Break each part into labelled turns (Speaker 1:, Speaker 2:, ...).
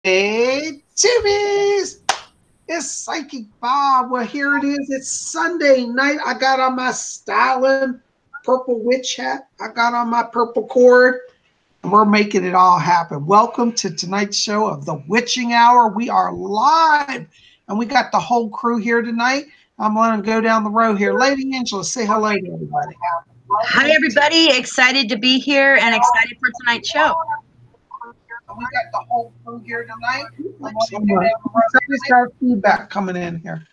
Speaker 1: Hey, Tubies! It's Psychic Bob. Well, here it is. It's Sunday night. I got on my styling purple witch hat. I got on my purple cord, and we're making it all happen. Welcome to tonight's show of the Witching Hour. We are live, and we got the whole crew here tonight. I'm going to go down the row here. Lady Angela, say hello to everybody.
Speaker 2: Hi, everybody. Excited to be here and excited for tonight's show.
Speaker 1: We got the whole crew here tonight. Somebody's got feedback coming in here.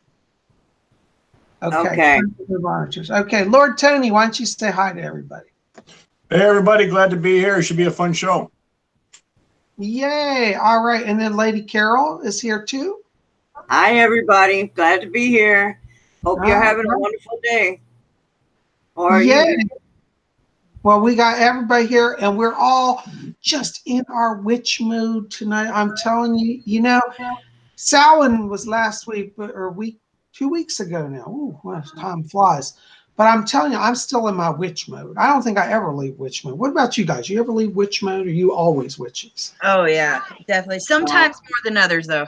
Speaker 1: Okay. Okay, Lord Tony, why don't you say hi to everybody?
Speaker 3: Hey, everybody. Glad to be here. It should be a fun show.
Speaker 1: Yay. All right. And then Lady Carol is here too.
Speaker 4: Hi, everybody. Glad to be here. Hope you're having a wonderful day. Or
Speaker 1: you? Well, we got everybody here, and we're all just in our witch mood tonight. I'm telling you, you know, Samhain was last week, or 2 weeks ago now. Ooh, well, time flies. But I'm telling you, I'm still in my witch mode. I don't think I ever leave witch mode. What about you guys? You ever leave witch mode, or you always witches?
Speaker 2: Oh, yeah, definitely. Sometimes more than others, though.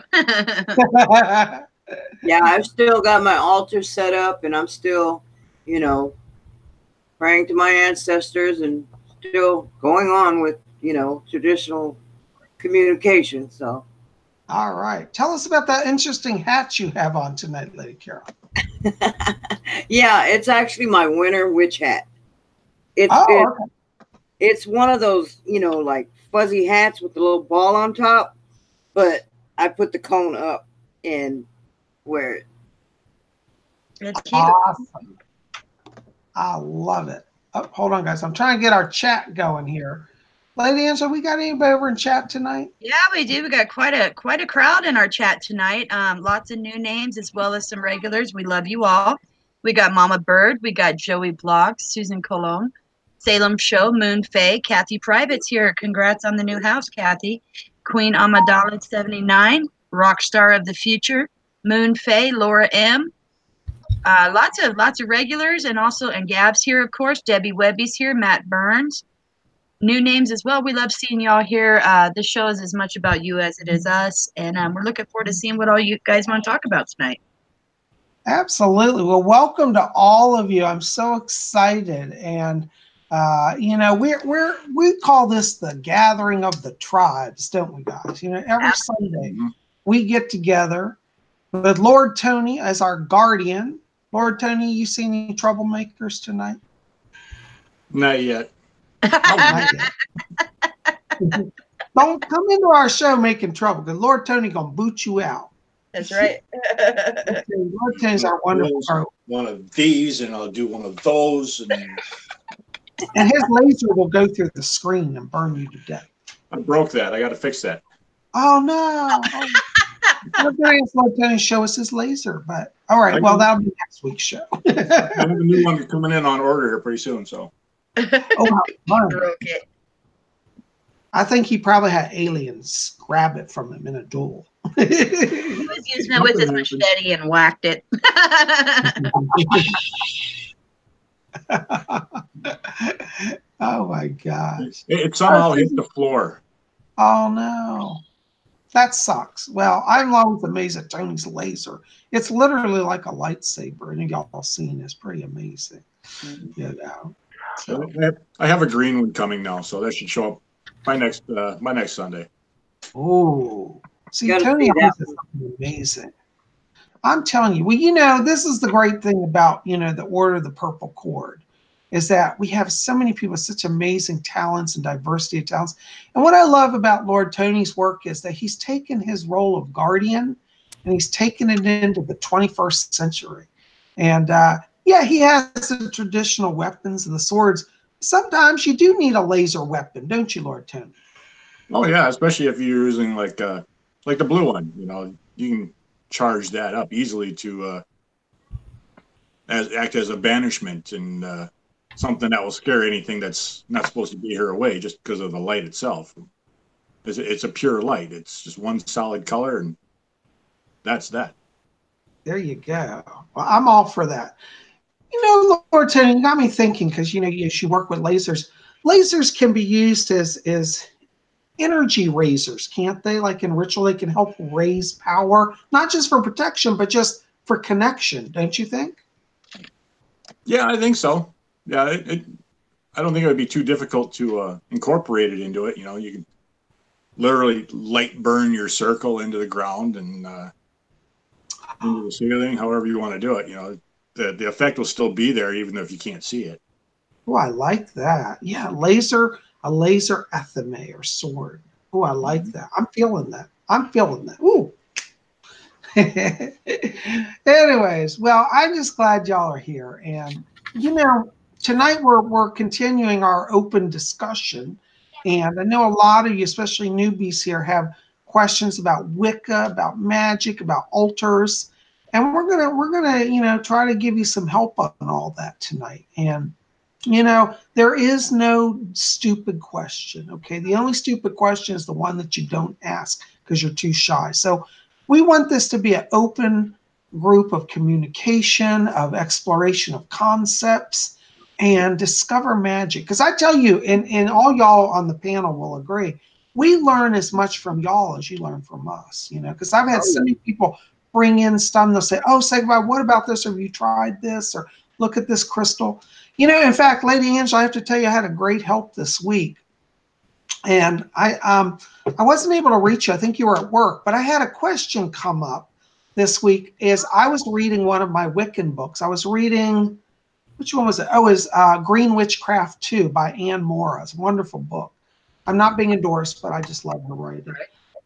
Speaker 4: Yeah, I've still got my altar set up, and I'm still, you know, praying to my ancestors and still going on with, you know, traditional communication. So,
Speaker 1: all right. Tell us about that interesting hat you have on tonight, Lady Carol.
Speaker 4: Yeah, it's actually my winter witch hat. It's one of those, you know, like fuzzy hats with the little ball on top, but I put the cone up and wear it.
Speaker 2: It's cute.
Speaker 1: Awesome. I love it. Oh, hold on, guys. I'm trying to get our chat going here. Lady Angela, we got anybody over in chat tonight?
Speaker 2: Yeah, we do. We got quite a crowd in our chat tonight. Lots of new names as well as some regulars. We love you all. We got Mama Bird. We got Joey Bloggs, Susan Colon, Salem Show, Moon Faye, Kathy Private's here. Congrats on the new house, Kathy. Queen Amidala 79, Rockstar of the Future, Moon Faye, Laura M. Lots of regulars and Gab's here, of course. Debbie Webby's here. Matt Burns. New names as well. We love seeing y'all here. This show is as much about you as it is us, and we're looking forward to seeing what all you guys want to talk about tonight.
Speaker 1: Absolutely. Well, welcome to all of you. I'm so excited, and you know, we call this the gathering of the tribes, don't we, guys? You know, every Sunday we get together with Lord Tony as our guardian. Lord Tony, you see any troublemakers tonight?
Speaker 3: Not yet.
Speaker 1: Not yet. Don't come into our show making trouble, because Lord Tony gonna boot you out.
Speaker 2: That's right.
Speaker 1: Lord Tony's our wonderful.
Speaker 3: One of these, and I'll do one of those,
Speaker 1: and his laser will go through the screen and burn you to death.
Speaker 3: I broke that. I got to fix that.
Speaker 1: Oh no! I'm going to Lord Tony show us his laser, but all right. Well, that'll be next week's show.
Speaker 3: I have a new one coming in on order here pretty soon. So.
Speaker 1: Oh, wow.
Speaker 2: Broke it.
Speaker 1: I think he probably had aliens grab it from him in a duel.
Speaker 2: He was using it with his machete and whacked it.
Speaker 1: Oh my gosh.
Speaker 3: It somehow hit the floor.
Speaker 1: Oh no. That sucks. Well, I'm always amazed at Tony's laser. It's literally like a lightsaber, and y'all seen it's pretty amazing. You know.
Speaker 3: So. I have a green one coming now, so that should show up my next Sunday.
Speaker 1: Oh, see, Tony always has something amazing. I'm telling you. Well, you know, this is the great thing about, you know, the Order of the Purple Cord, is that we have so many people with such amazing talents and diversity of talents. And what I love about Lord Tony's work is that he's taken his role of guardian and he's taken it into the 21st century. And yeah, he has the traditional weapons and the swords. Sometimes you do need a laser weapon, don't you, Lord Tony?
Speaker 3: Oh yeah, especially if you're using like the blue one. You know, you can charge that up easily to act as a banishment and something that will scare anything that's not supposed to be here away, just because of the light itself. It's a pure light. It's just one solid color, and that's that.
Speaker 1: There you go. Well, I'm all for that. You know, Lord Tony, you got me thinking, because, you know, you work with lasers. Lasers can be used as energy raisers, can't they? Like in ritual, they can help raise power, not just for protection, but just for connection, don't you think?
Speaker 3: Yeah, I think so. Yeah, I don't think it would be too difficult to incorporate it into it. You know, you can literally light burn your circle into the ground and into the ceiling, however you want to do it. You know, the effect will still be there even if you can't see it.
Speaker 1: Oh, I like that. Yeah, a laser etheme or sword. Oh, I like that. I'm feeling that. I'm feeling that. Ooh. Anyways, well, I'm just glad y'all are here. And, you know, tonight we're continuing our open discussion. And I know a lot of you, especially newbies here, have questions about Wicca, about magic, about altars. And we're gonna, you know, try to give you some help on all that tonight. And you know, there is no stupid question, okay? The only stupid question is the one that you don't ask because you're too shy. So we want this to be an open group of communication, of exploration of concepts, and discover magic. Because I tell you, and all y'all on the panel will agree, we learn as much from y'all as you learn from us, you know? Because I've had so many people bring in stuff and they'll say, oh, Sanctified, what about this? Or have you tried this? Or look at this crystal. You know, in fact, Lady Angela, I have to tell you, I had a great help this week. And I wasn't able to reach you. I think you were at work, but I had a question come up this week as I was reading one of my Wiccan books. I was reading, which one was it? Oh, it was Green Witchcraft 2 by Anne Mora. It's a wonderful book. I'm not being endorsed, but I just love her writing.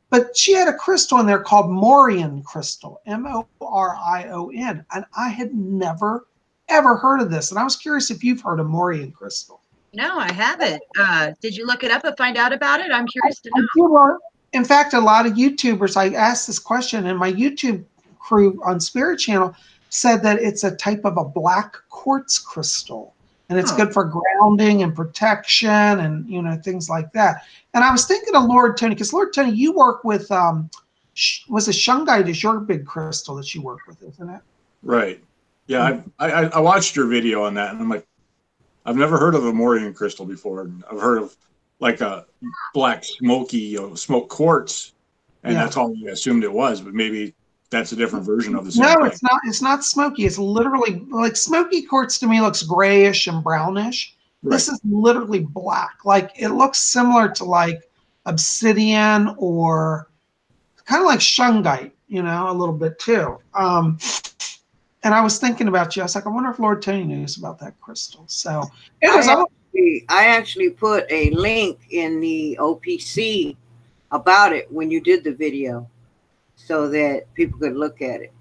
Speaker 1: But she had a crystal in there called Morion crystal, Morion. And I had never, ever heard of this. And I was curious if you've heard of Morion crystal.
Speaker 2: No, I haven't. Did you look it up and find out about it? I'm curious to know.
Speaker 1: Well, in fact, a lot of YouTubers, I asked this question, and my YouTube crew on Spirit Channel said that it's a type of a black quartz crystal. And it's good for grounding and protection and, you know, things like that. And I was thinking of Lord Tony, because Lord Tony, you work with, was it Shungite is your big crystal that you work with, isn't it?
Speaker 3: Right. Yeah, I watched your video on that, and I'm like, I've never heard of a Morion crystal before. I've heard of like a black smoky smoke quartz, and that's all I assumed it was. But maybe that's a different version of the same thing.
Speaker 1: It's not. It's not smoky. It's literally like smoky quartz to me looks grayish and brownish. Right. This is literally black. Like it looks similar to like obsidian or kind of like shungite, you know, a little bit too. And I was thinking about you. I was like, I wonder if Lord Tony knows about that crystal. So
Speaker 4: I actually put a link in the OPC about it when you did the video so that people could look at it.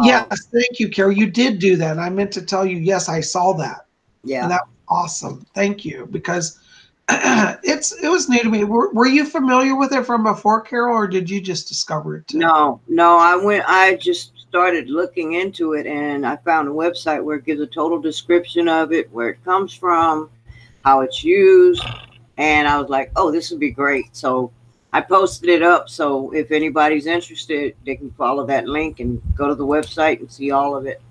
Speaker 1: Yes, thank you, Carol. You did do that. And I meant to tell you, yes, I saw that.
Speaker 4: Yeah.
Speaker 1: And that was awesome. Thank you. Because it was new to me. Were you familiar with it from before, Carol, or did you just discover it too?
Speaker 4: No, I just started looking into it, and I found a website where it gives a total description of it, where it comes from, how it's used, and I was like, oh, this would be great. So I posted it up, so if anybody's interested, they can follow that link and go to the website and see all of it.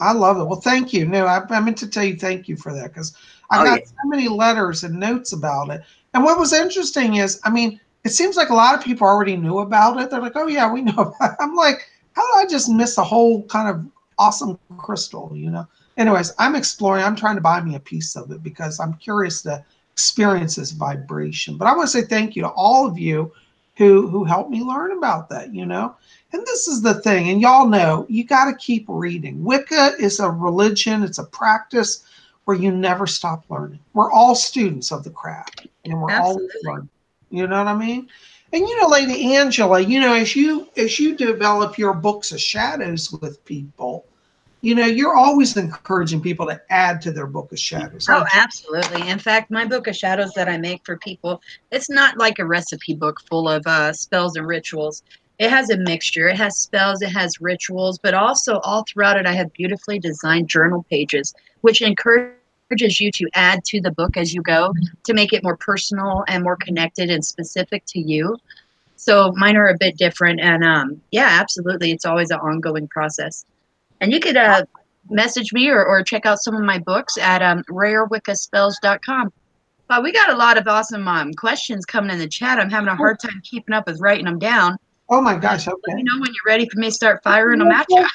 Speaker 1: I love it. Well, thank you. No, I meant to tell you thank you for that, because I got so many letters and notes about it. And what was interesting is, I mean, it seems like a lot of people already knew about it. They're like, oh, yeah, we know about it. I'm like, how did I just miss a whole kind of awesome crystal, you know? Anyways, I'm exploring. I'm trying to buy me a piece of it because I'm curious to experience this vibration. But I want to say thank you to all of you who helped me learn about that, you know? And this is the thing, and y'all know, you got to keep reading. Wicca is a religion. It's a practice where you never stop learning. We're all students of the craft, and we're all learning. You know what I mean? And you know, Lady Angela, you know, as you develop your books of shadows with people, you know, you're always encouraging people to add to their book of shadows.
Speaker 2: Oh, absolutely. In fact, my book of shadows that I make for people, it's not like a recipe book full of spells and rituals. It has a mixture. It has spells, it has rituals, but also all throughout it, I have beautifully designed journal pages, which encourages you to add to the book as you go to make it more personal and more connected and specific to you. So mine are a bit different. And yeah, absolutely. It's always an ongoing process. And you could message me or check out some of my books at rarewiccaspells.com. Well, we got a lot of awesome questions coming in the chat. I'm having a hard time keeping up with writing them down.
Speaker 1: Oh my gosh, okay.
Speaker 2: Let me know when you're ready for me to start firing them at you.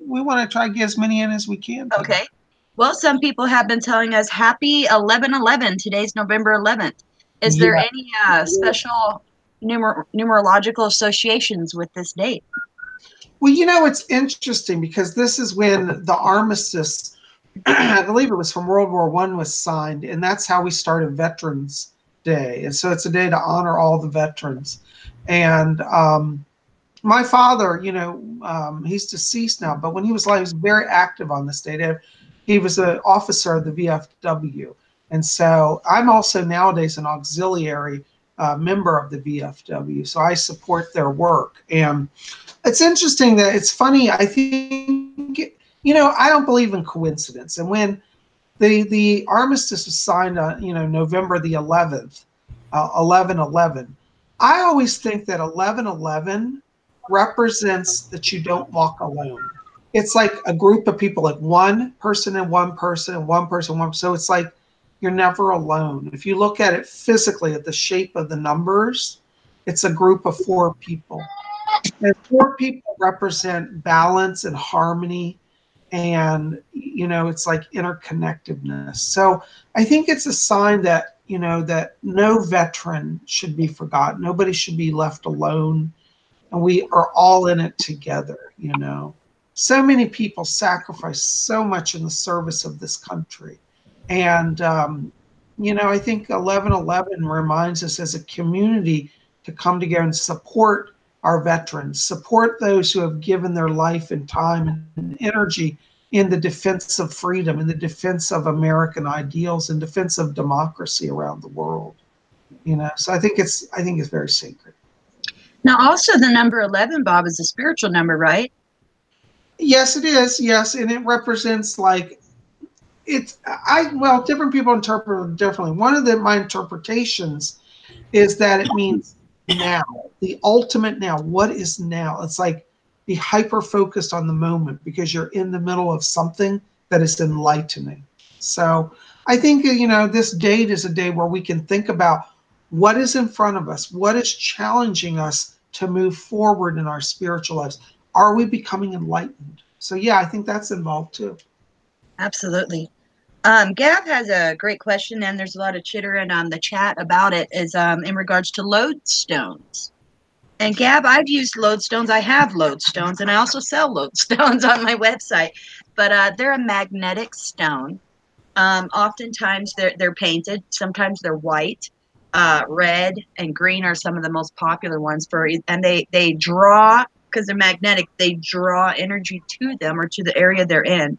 Speaker 1: We want to try to get as many in as we can.
Speaker 2: Okay. Well, some people have been telling us happy 11/11. Today's November 11th. Is there any special numerological associations with this date?
Speaker 1: Well, you know, it's interesting because this is when the armistice, I believe it was from World War I, was signed, and that's how we started Veterans Day. And so it's a day to honor all the veterans. And my father, you know, he's deceased now, but when he was alive, he was very active on this day. He was an officer of the VFW. And so I'm also nowadays an auxiliary member of the VFW. So I support their work. And it's interesting that it's funny. I think, you know, I don't believe in coincidence. And when the armistice was signed on, you know, November the 11th, 11/11, I always think that 11/11 represents that you don't walk alone. It's like a group of people, like one person and one person and one person, one. So it's like you're never alone. If you look at it physically at the shape of the numbers, it's a group of 4 people. And 4 people represent balance and harmony, and you know, it's like interconnectedness. So I think it's a sign that, you know, that no veteran should be forgotten. Nobody should be left alone, and we are all in it together. You know, so many people sacrifice so much in the service of this country, and you know, I think 11/11 reminds us as a community to come together and support our veterans, support those who have given their life and time and energy in the defense of freedom, in the defense of American ideals, in defense of democracy around the world. You know, so I think it's very sacred.
Speaker 2: Now, also the number 11, Bob, is a spiritual number, right?
Speaker 1: Yes, it is. Yes, and it represents like well, different people interpret it differently. One of my interpretations is that it means now, the ultimate now. What is now? It's like be hyper focused on the moment because you're in the middle of something that is enlightening. So I think, you know, this date is a day where we can think about what is in front of us, what is challenging us to move forward in our spiritual lives. Are we becoming enlightened? So yeah, I think that's involved too.
Speaker 2: Absolutely. Gav has a great question, and there's a lot of chitter in the chat about it, is in regards to lodestones. And Gab, I've used lodestones. I have lodestones, and I also sell lodestones on my website. But they're a magnetic stone. Oftentimes they're painted. Sometimes they're white. Red and green are some of the most popular ones and they draw, because they're magnetic, they draw energy to them or to the area they're in.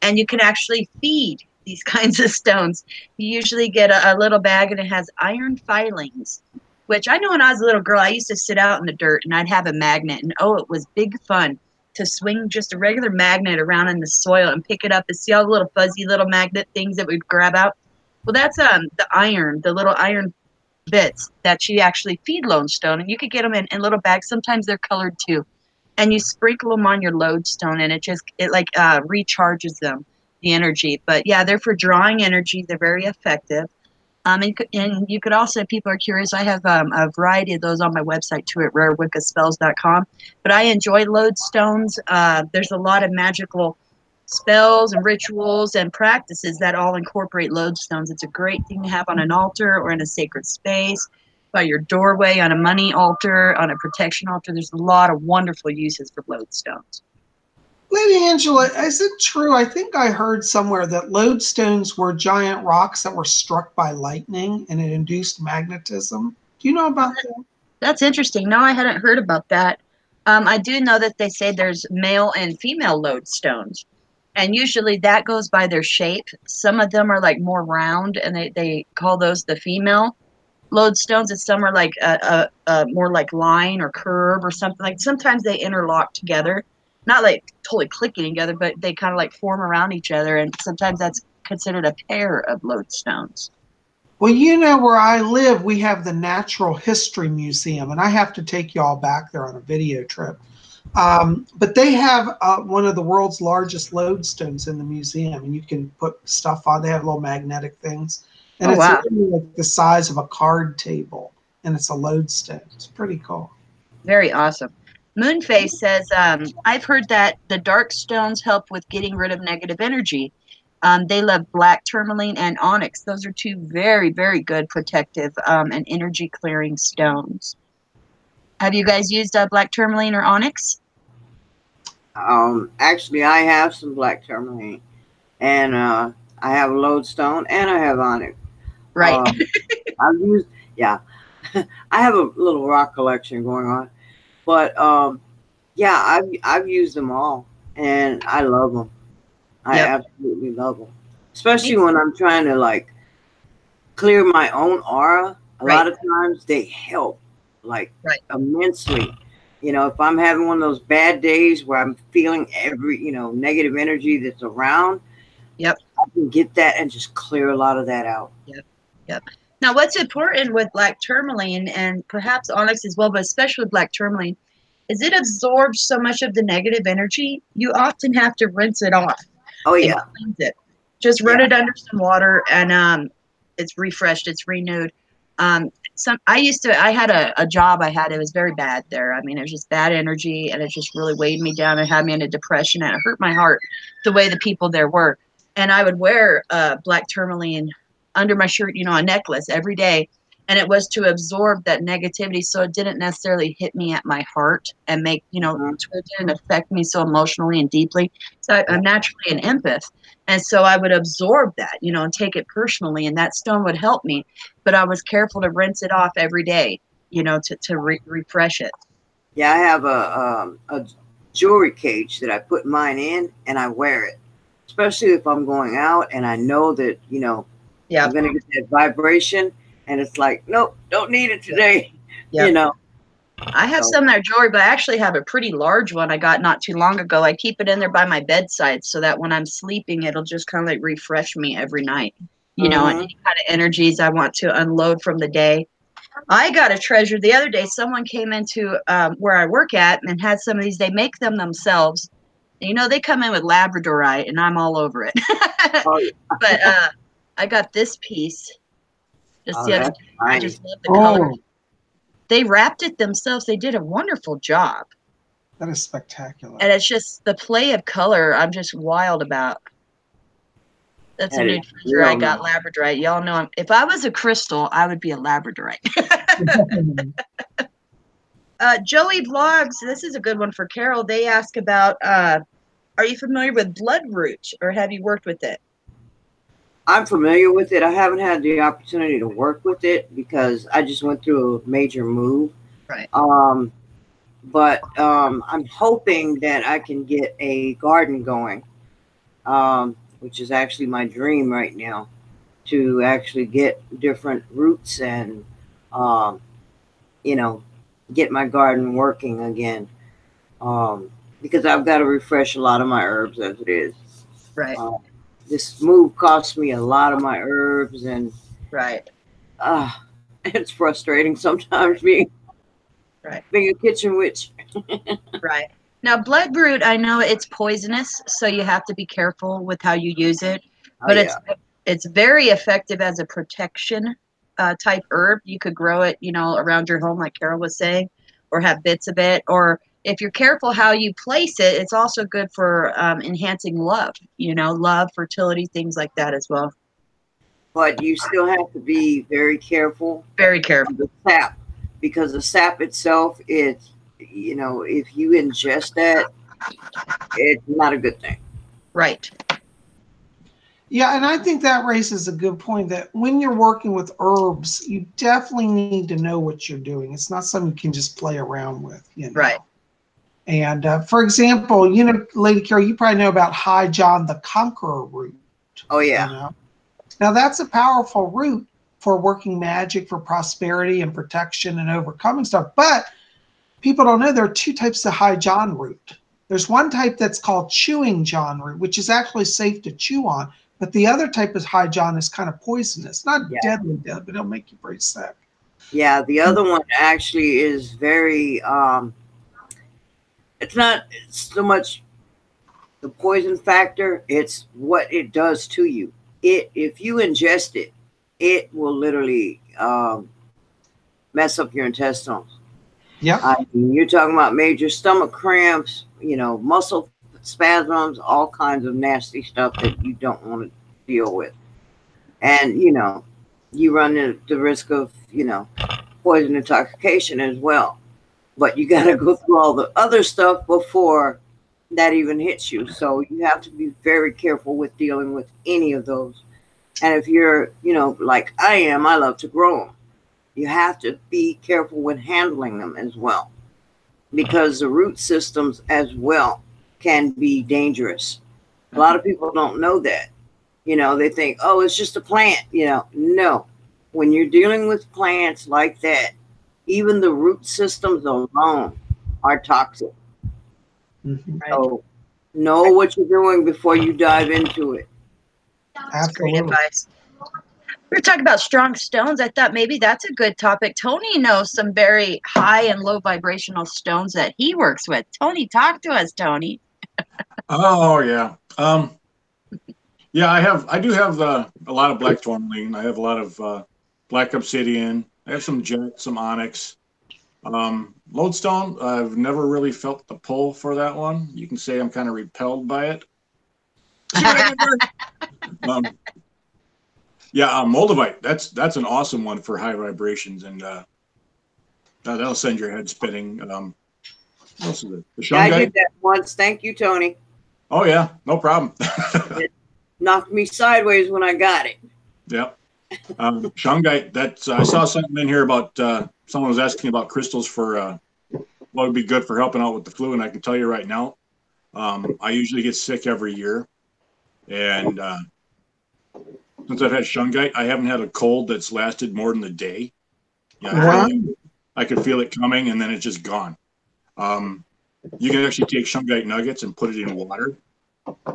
Speaker 2: And you can actually feed these kinds of stones. You usually get a little bag, and it has iron filings, which I know when I was a little girl, I used to sit out in the dirt and I'd have a magnet, and oh, it was big fun to swing just a regular magnet around in the soil and pick it up and see all the little fuzzy little magnet things that we'd grab out. Well, that's the iron, the little iron bits that you actually feed lodestone, and you could get them in little bags. Sometimes they're colored too, and you sprinkle them on your lodestone, and it recharges them, the energy. But yeah, they're for drawing energy. They're very effective. And you could also, if people are curious, I have a variety of those on my website too at rarewiccaspells.com. But I enjoy lodestones. There's a lot of magical spells and rituals and practices that all incorporate lodestones. It's a great thing to have on an altar or in a sacred space, by your doorway, on a money altar, on a protection altar. There's a lot of wonderful uses for lodestones.
Speaker 1: Lady Angela, is it true? I think I heard somewhere that lodestones were giant rocks that were struck by lightning and it induced magnetism. Do you know about that?
Speaker 2: That's interesting. No, I hadn't heard about that. I do know that they say there's male and female lodestones, and usually that goes by their shape. Some of them are like more round, and they call those the female lodestones, and some are like a more like line or curve or something. Like sometimes they interlock together, not like totally clicking together, but they kind of like form around each other, and sometimes that's considered a pair of lodestones.
Speaker 1: Well, you know, where I live, we have the Natural History Museum, and I have to take y'all back there on a video trip. But they have one of the world's largest lodestones in the museum, and you can put stuff on. They have little magnetic things. And
Speaker 2: Oh,
Speaker 1: it's
Speaker 2: wow.
Speaker 1: literally like the size of a card table, and it's a lodestone. It's pretty cool.
Speaker 2: Very awesome. Moonface says, I've heard that the dark stones help with getting rid of negative energy. They love black tourmaline and onyx. Those are two very, very good protective and energy clearing stones. Have you guys used black tourmaline or onyx?
Speaker 4: Actually, I have some black tourmaline, and I have a lodestone, and I have onyx.
Speaker 2: Right.
Speaker 4: I've used, yeah, I have a little rock collection going on, but yeah, I've used them all, and I love them. I absolutely love them, especially when I'm trying to like clear my own aura. A lot of times they help like immensely. You know, if I'm having one of those bad days where I'm feeling every, negative energy that's around, I can get that and just clear a lot of that out.
Speaker 2: Now, what's important with black tourmaline and perhaps onyx as well, but especially with black tourmaline, is it absorbs so much of the negative energy, you often have to rinse it off.
Speaker 4: Oh, yeah.
Speaker 2: Cleanse it. Just run it under some water, and it's refreshed, it's renewed. I had a job it was very bad there. I mean, it was just bad energy, and it just really weighed me down and had me in a depression, and it hurt my heart the way the people there were. And I would wear black tourmaline under my shirt, a necklace every day. And it was to absorb that negativity, so it didn't necessarily hit me at my heart and make, it didn't affect me so emotionally and deeply. So I'm naturally an empath. And so I would absorb that, and take it personally, and that stone would help me. But I was careful to rinse it off every day, to refresh it.
Speaker 4: Yeah, I have a jewelry cage that I put mine in, and I wear it, especially if I'm going out and I know that, I'm going to get that vibration. And it's like, nope, don't need it today.
Speaker 2: I have some that are jewelry, but I actually have a pretty large one I got not too long ago. I keep it in there by my bedside so that when I'm sleeping, it'll just kind of like refresh me every night. And any kind of energies I want to unload from the day. I got a treasure the other day. Someone came into where I work at and had some of these. They make them themselves. They come in with labradorite, and I'm all over it. But I got this piece. I just love the color. They wrapped it themselves. They did a wonderful job.
Speaker 1: That is spectacular.
Speaker 2: And it's just the play of color I'm just wild about. That's a new treasure I got, labradorite. Y'all know if I was a crystal, I would be a labradorite. Joey Vlogs, this is a good one for Carol. They ask about, are you familiar with bloodroot, or have you worked with it?
Speaker 4: I'm familiar with it. I haven't had the opportunity to work with it because I just went through a major move.
Speaker 2: Right.
Speaker 4: But I'm hoping that I can get a garden going, which is actually my dream right now, to actually get different roots and, get my garden working again. Because I've got to refresh a lot of my herbs as it is.
Speaker 2: Right.
Speaker 4: This move cost me a lot of my herbs, and it's frustrating sometimes being a kitchen witch.
Speaker 2: Right. Now, bloodroot, I know it's poisonous, so you have to be careful with how you use it. But it's very effective as a protection type herb. You could grow it, around your home, like Carol was saying, or have bits of it, or if you're careful how you place it, it's also good for enhancing love, love, fertility, things like that as well.
Speaker 4: But you still have to be very careful.
Speaker 2: Very careful.
Speaker 4: The sap, because the sap itself is, if you ingest that, it's not a good thing.
Speaker 2: Right.
Speaker 1: Yeah, and I think that raises a good point that when you're working with herbs, you definitely need to know what you're doing. It's not something you can just play around with,
Speaker 2: Right.
Speaker 1: And for example, Lady Carol, you probably know about High John the Conqueror root.
Speaker 4: Oh, yeah.
Speaker 1: Now, that's a powerful root for working magic, for prosperity and protection and overcoming stuff. But people don't know there are two types of High John root. There's one type that's called chewing John root, which is actually safe to chew on. But the other type of High John is kind of poisonous. Not deadly, but it'll make you pretty sick.
Speaker 4: Yeah, the other one actually is very... it's not so much the poison factor, it's what it does to you. If you ingest it, it will literally mess up your intestines.
Speaker 1: Yeah.
Speaker 4: I mean, you're talking about major stomach cramps, you know, muscle spasms, all kinds of nasty stuff that you don't want to deal with. And, you know, you run the risk of, you know, poison intoxication as well. But you got to go through all the other stuff before that even hits you. So you have to be very careful with dealing with any of those. And if you're, you know, like I am, I love to grow them. You have to be careful with handling them as well, because the root systems as well can be dangerous. A lot of people don't know that. You know, they think, oh, it's just a plant. You know, no. When you're dealing with plants like that, even the root systems alone are toxic.
Speaker 1: Mm-hmm.
Speaker 4: So know what you're doing before you dive into it.
Speaker 2: That's great advice. We were talking about strong stones. I thought maybe that's a good topic. Tony knows some very high and low vibrational stones that he works with. Tony, talk to us, Tony.
Speaker 3: Oh yeah. Yeah, I do have a lot of black tourmaline. I have a lot of black obsidian. I have some jet, some onyx. Lodestone, I've never really felt the pull for that one. You can say I'm kind of repelled by it. See what I did there? Yeah, moldavite. That's an awesome one for high vibrations, and that'll send your head spinning. What else is it? The shungite?
Speaker 4: I did that once. Thank you, Tony.
Speaker 3: Oh yeah, no problem.
Speaker 4: It knocked me sideways when I got it.
Speaker 3: Yeah. Shungite. That's I saw something in here about someone was asking about crystals for what would be good for helping out with the flu, and I can tell you right now, I usually get sick every year, and since I've had shungite, I haven't had a cold that's lasted more than a day. Yeah, I could feel it coming, and then it's just gone. You can actually take shungite nuggets and put it in water,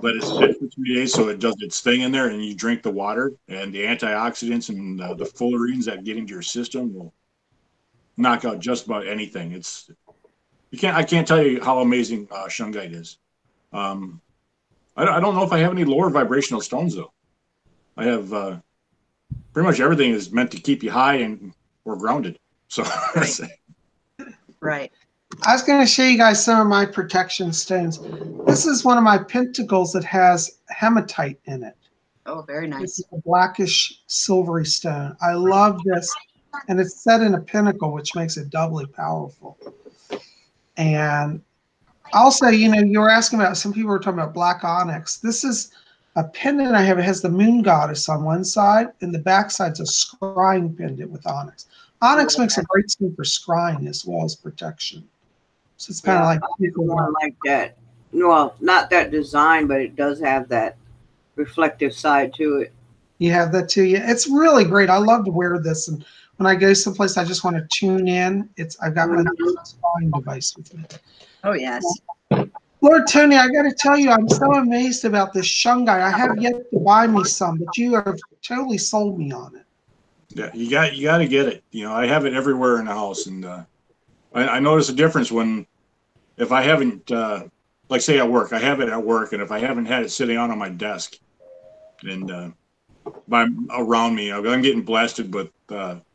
Speaker 3: let it sit for 3 days so it does its thing in there, and you drink the water, and the antioxidants and the fullerenes that get into your system will knock out just about anything. I can't tell you how amazing shungite is. I don't know if I have any lower vibrational stones though. I have pretty much everything is meant to keep you high and or grounded. So
Speaker 2: Right.
Speaker 1: I was going to show you guys some of my protection stones. This is one of my pentacles that has hematite in it.
Speaker 2: Oh, very nice.
Speaker 1: It's a blackish silvery stone. I love this. And it's set in a pinnacle, which makes it doubly powerful. And also, you know, you were asking about, some people were talking about black onyx. This is a pendant I have. It has the moon goddess on one side, and the back side's a scrying pendant with onyx. Onyx makes a great stone for scrying as well as protection. So it's kind of like
Speaker 4: one like that. Well, not that design, but it does have that reflective side to it.
Speaker 1: You have that too. Yeah, it's really great. I love to wear this, and when I go someplace, I just want to tune in. I've got my scrying device with me.
Speaker 2: Oh yes.
Speaker 1: Lord Tony, I got to tell you, I'm so amazed about this shungite. I have yet to buy me some, but you have totally sold me on it.
Speaker 3: Yeah, you got to get it. You know, I have it everywhere in the house, and I notice a difference if I haven't, like say at work, I have it at work, and if I haven't had it sitting on my desk, and around me, I'm getting blasted with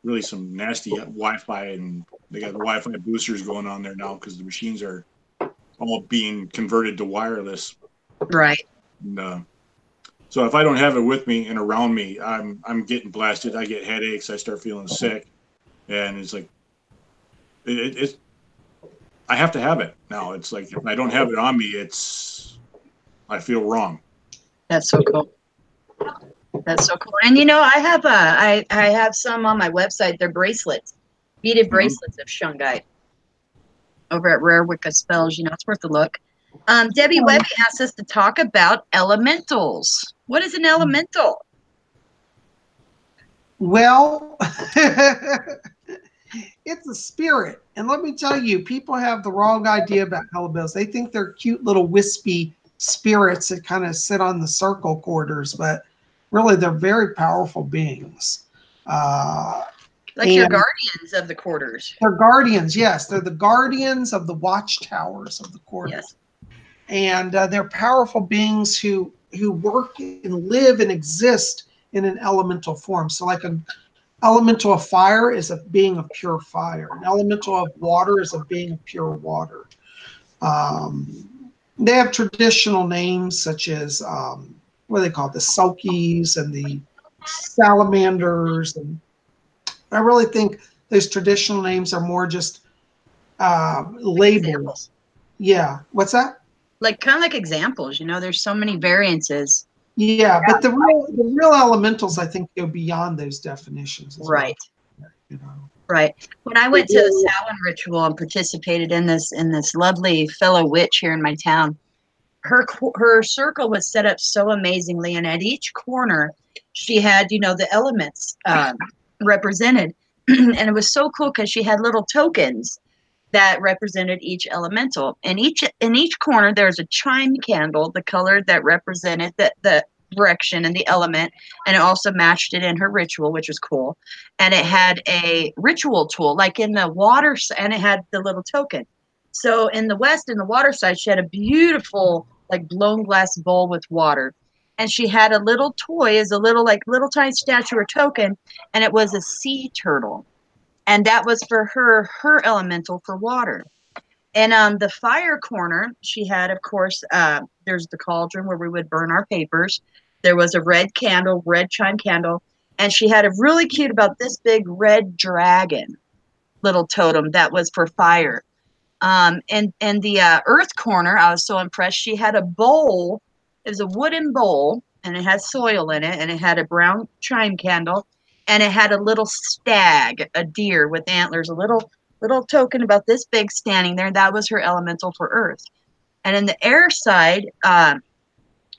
Speaker 3: really some nasty Wi-Fi, and they got the Wi-Fi boosters going on there now because the machines are all being converted to wireless.
Speaker 2: Right.
Speaker 3: And, so if I don't have it with me and around me, I'm getting blasted. I get headaches. I start feeling sick, and it's like it's. I have to have it now. It's like if I don't have it on me, I feel wrong.
Speaker 2: That's so cool. That's so cool. And you know, I have some on my website. They're bracelets, beaded bracelets of shungite over at Rare Wicca Spells. You know, it's worth a look. Debbie Webby asked us to talk about elementals. What is an elemental?
Speaker 1: Well, it's a spirit. And let me tell you, people have the wrong idea about elementals. They think they're cute little wispy spirits that kind of sit on the circle quarters, but really they're very powerful beings.
Speaker 2: Like your guardians of the quarters.
Speaker 1: They're guardians, yes. They're the guardians of the watchtowers of the quarters.
Speaker 2: Yes.
Speaker 1: And they're powerful beings who work and live and exist in an elemental form. So like an elemental of fire is a being of pure fire. An elemental of water is a being of pure water. They have traditional names such as, what are they called? The Selkies and the Salamanders. And I really think those traditional names are more just labels.
Speaker 2: Examples.
Speaker 1: Yeah. What's that?
Speaker 2: Like kind of like examples, you know, there's so many variances.
Speaker 1: Yeah, but the real elementals, I think, go beyond those definitions.
Speaker 2: Right.
Speaker 1: Well, you know.
Speaker 2: Right. When I went to the Samhain ritual and participated in this lovely fellow witch here in my town, her circle was set up so amazingly, and at each corner she had, you know, the elements represented, and it was so cool because she had little tokens that represented each elemental. And in each corner there's a chime candle, the color that represented the direction and the element, and it also matched it in her ritual, which was cool. And it had a ritual tool like in the water, and it had the little token. So in the west, in the water side, she had a beautiful like blown glass bowl with water, and she had a little toy as a little tiny statue or token, and it was a sea turtle. And that was for her elemental for water. And the fire corner, she had, of course, there's the cauldron where we would burn our papers. There was a red candle, red chime candle. And she had a really cute, about this big red dragon little totem that was for fire. And the earth corner, I was so impressed. She had a bowl. It was a wooden bowl, and it had soil in it, and it had a brown chime candle. And it had a little stag, a deer with antlers, a little token about this big standing there. That was her elemental for earth. And in the air side,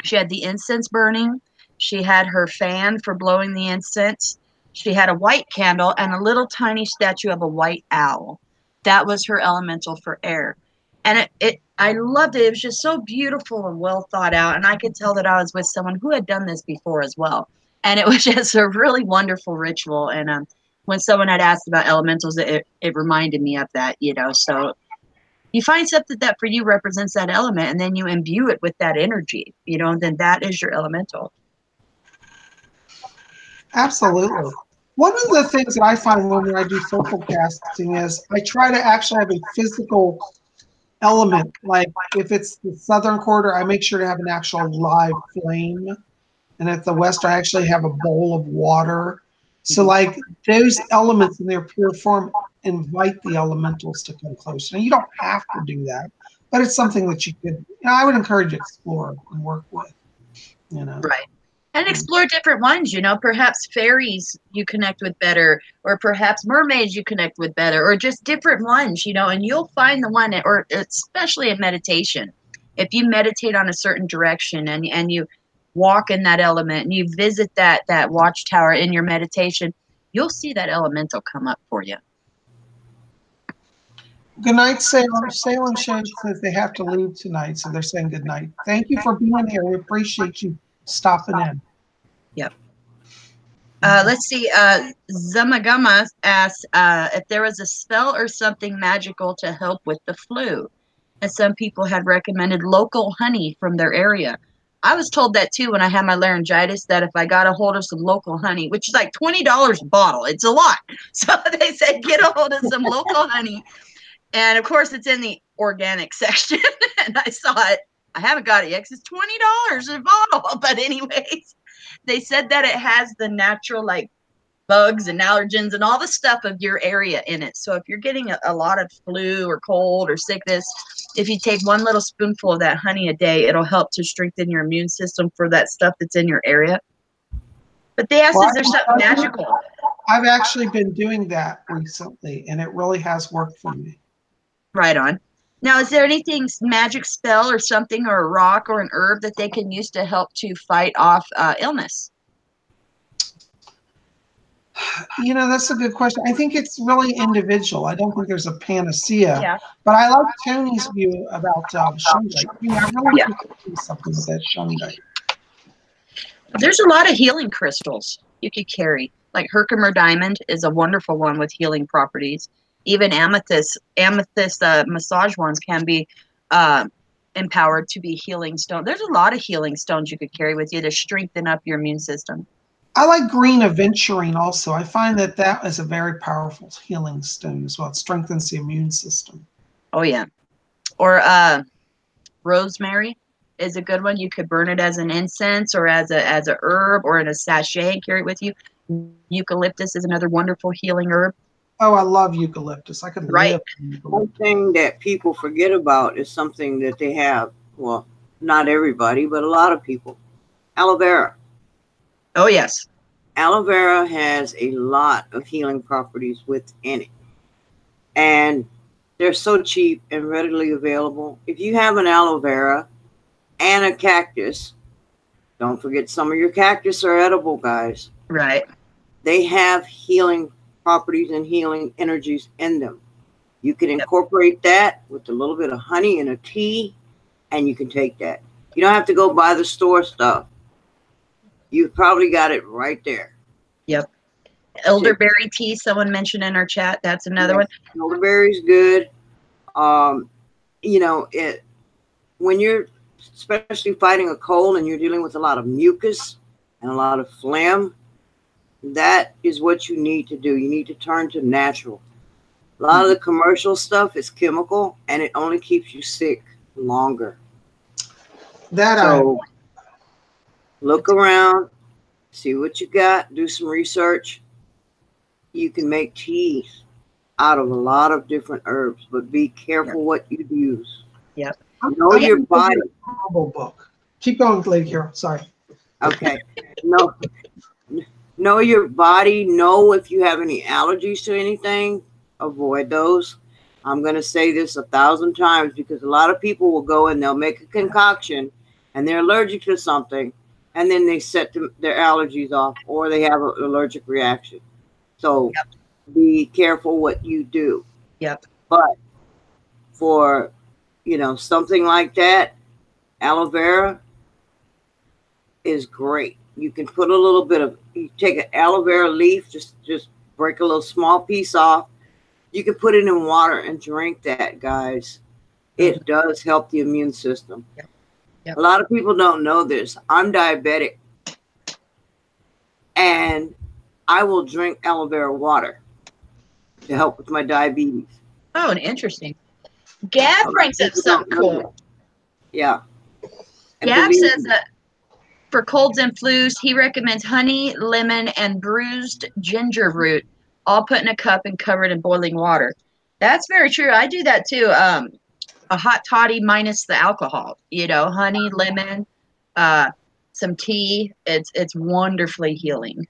Speaker 2: she had the incense burning. She had her fan for blowing the incense. She had a white candle and a little tiny statue of a white owl. That was her elemental for air. And I loved it. It was just so beautiful and well thought out. And I could tell that I was with someone who had done this before as well. And it was just a really wonderful ritual. And when someone had asked about elementals, it reminded me of that, you know. So you find something that for you represents that element, and then you imbue it with that energy, you know, and then that is your elemental.
Speaker 1: Absolutely. One of the things that I find when I do focal casting is I try to actually have a physical element. Like if it's the southern quarter, I make sure to have an actual live flame. And at the west, I actually have a bowl of water. So like those elements in their pure form invite the elementals to come close. Now you don't have to do that, but it's something that you could, you know, I would encourage you to explore and work with, you know.
Speaker 2: Right. And explore different ones, you know, perhaps fairies you connect with better, or perhaps mermaids you connect with better, or just different ones, you know, and you'll find the one, or especially in meditation. If you meditate on a certain direction and you walk in that element and you visit that watchtower in your meditation, you'll see that elemental come up for you.
Speaker 1: Good night, Salem. Salem Shade says they have to leave tonight, so they're saying good night. Thank you for being here. We appreciate you stopping in.
Speaker 2: Yep. Let's see. Zamagama asks if there was a spell or something magical to help with the flu. And some people had recommended local honey from their area. I was told that too when I had my laryngitis, that if I got a hold of some local honey, which is like $20 a bottle, it's a lot. So they said, get a hold of some local honey. And of course, it's in the organic section. And I saw it. I haven't got it yet because it's $20 a bottle. But anyways, they said that it has the natural like bugs and allergens and all the stuff of your area in it. So if you're getting a lot of flu or cold or sickness, if you take one little spoonful of that honey a day, it'll help to strengthen your immune system for that stuff that's in your area. But they asked, is there something magical?
Speaker 1: I've actually been doing that recently, and it really has worked for me.
Speaker 2: Right on. Now, is there anything magic spell or something, or a rock or an herb that they can use to help to fight off illness?
Speaker 1: You know, that's a good question. I think it's really individual. I don't think there's a panacea. But I like Tony's view about shungite. You know, I really think there's something with that shungite.
Speaker 2: There's a lot of healing crystals you could carry. Like Herkimer diamond is a wonderful one with healing properties. Even amethyst massage ones can be empowered to be healing stone. There's a lot of healing stones you could carry with you to strengthen up your immune system.
Speaker 1: I like green aventurine also. I find that that is a very powerful healing stone as well. It strengthens the immune system.
Speaker 2: Oh yeah. Or rosemary is a good one. You could burn it as an incense or as a herb or in a sachet and carry it with you. Eucalyptus is another wonderful healing herb.
Speaker 1: Oh, I love eucalyptus. I could live in eucalyptus.
Speaker 4: One thing that people forget about is something that they have. Well, not everybody, but a lot of people. Aloe vera.
Speaker 2: Oh yes.
Speaker 4: Aloe vera has a lot of healing properties within it. And they're so cheap and readily available. If you have an aloe vera and a cactus, don't forget some of your cactus are edible, guys.
Speaker 2: Right.
Speaker 4: They have healing properties and healing energies in them. You can incorporate that with a little bit of honey in a tea, and you can take that. You don't have to go buy the store stuff. You've probably got it right there.
Speaker 2: Yep. Elderberry tea, someone mentioned in our chat. That's another one.
Speaker 4: Elderberry's good. You know, when you're especially fighting a cold and you're dealing with a lot of mucus and a lot of phlegm, that is what you need to do. You need to turn to natural. A lot of the commercial stuff is chemical, and it only keeps you sick longer. So look around, see what you got, do some research. You can make teas out of a lot of different herbs, but be careful what you use.
Speaker 2: Yep.
Speaker 4: Know your body.
Speaker 1: Herbal book. Keep going, Lady Carol. Sorry.
Speaker 4: Okay. Know your body. Know if you have any allergies to anything. Avoid those. I'm going to say this 1,000 times because a lot of people will go and they'll make a concoction and they're allergic to something, and then they set their allergies off or they have an allergic reaction. So be careful what you do.
Speaker 2: Yep.
Speaker 4: But for, you know, something like that, aloe vera is great. You can put a little bit of, you take an aloe vera leaf, just break a little small piece off. You can put it in water and drink that, guys. It does help the immune system.
Speaker 2: Yep. Yep.
Speaker 4: A lot of people don't know this. I'm diabetic, and I will drink aloe vera water to help with my diabetes.
Speaker 2: Oh, interesting. Gab brings up something cool.
Speaker 4: Yeah.
Speaker 2: Gab says that for colds and flus, he recommends honey, lemon, and bruised ginger root, all put in a cup and covered in boiling water. That's very true. I do that too. A hot toddy minus the alcohol. You know, honey, lemon, some tea. It's wonderfully healing.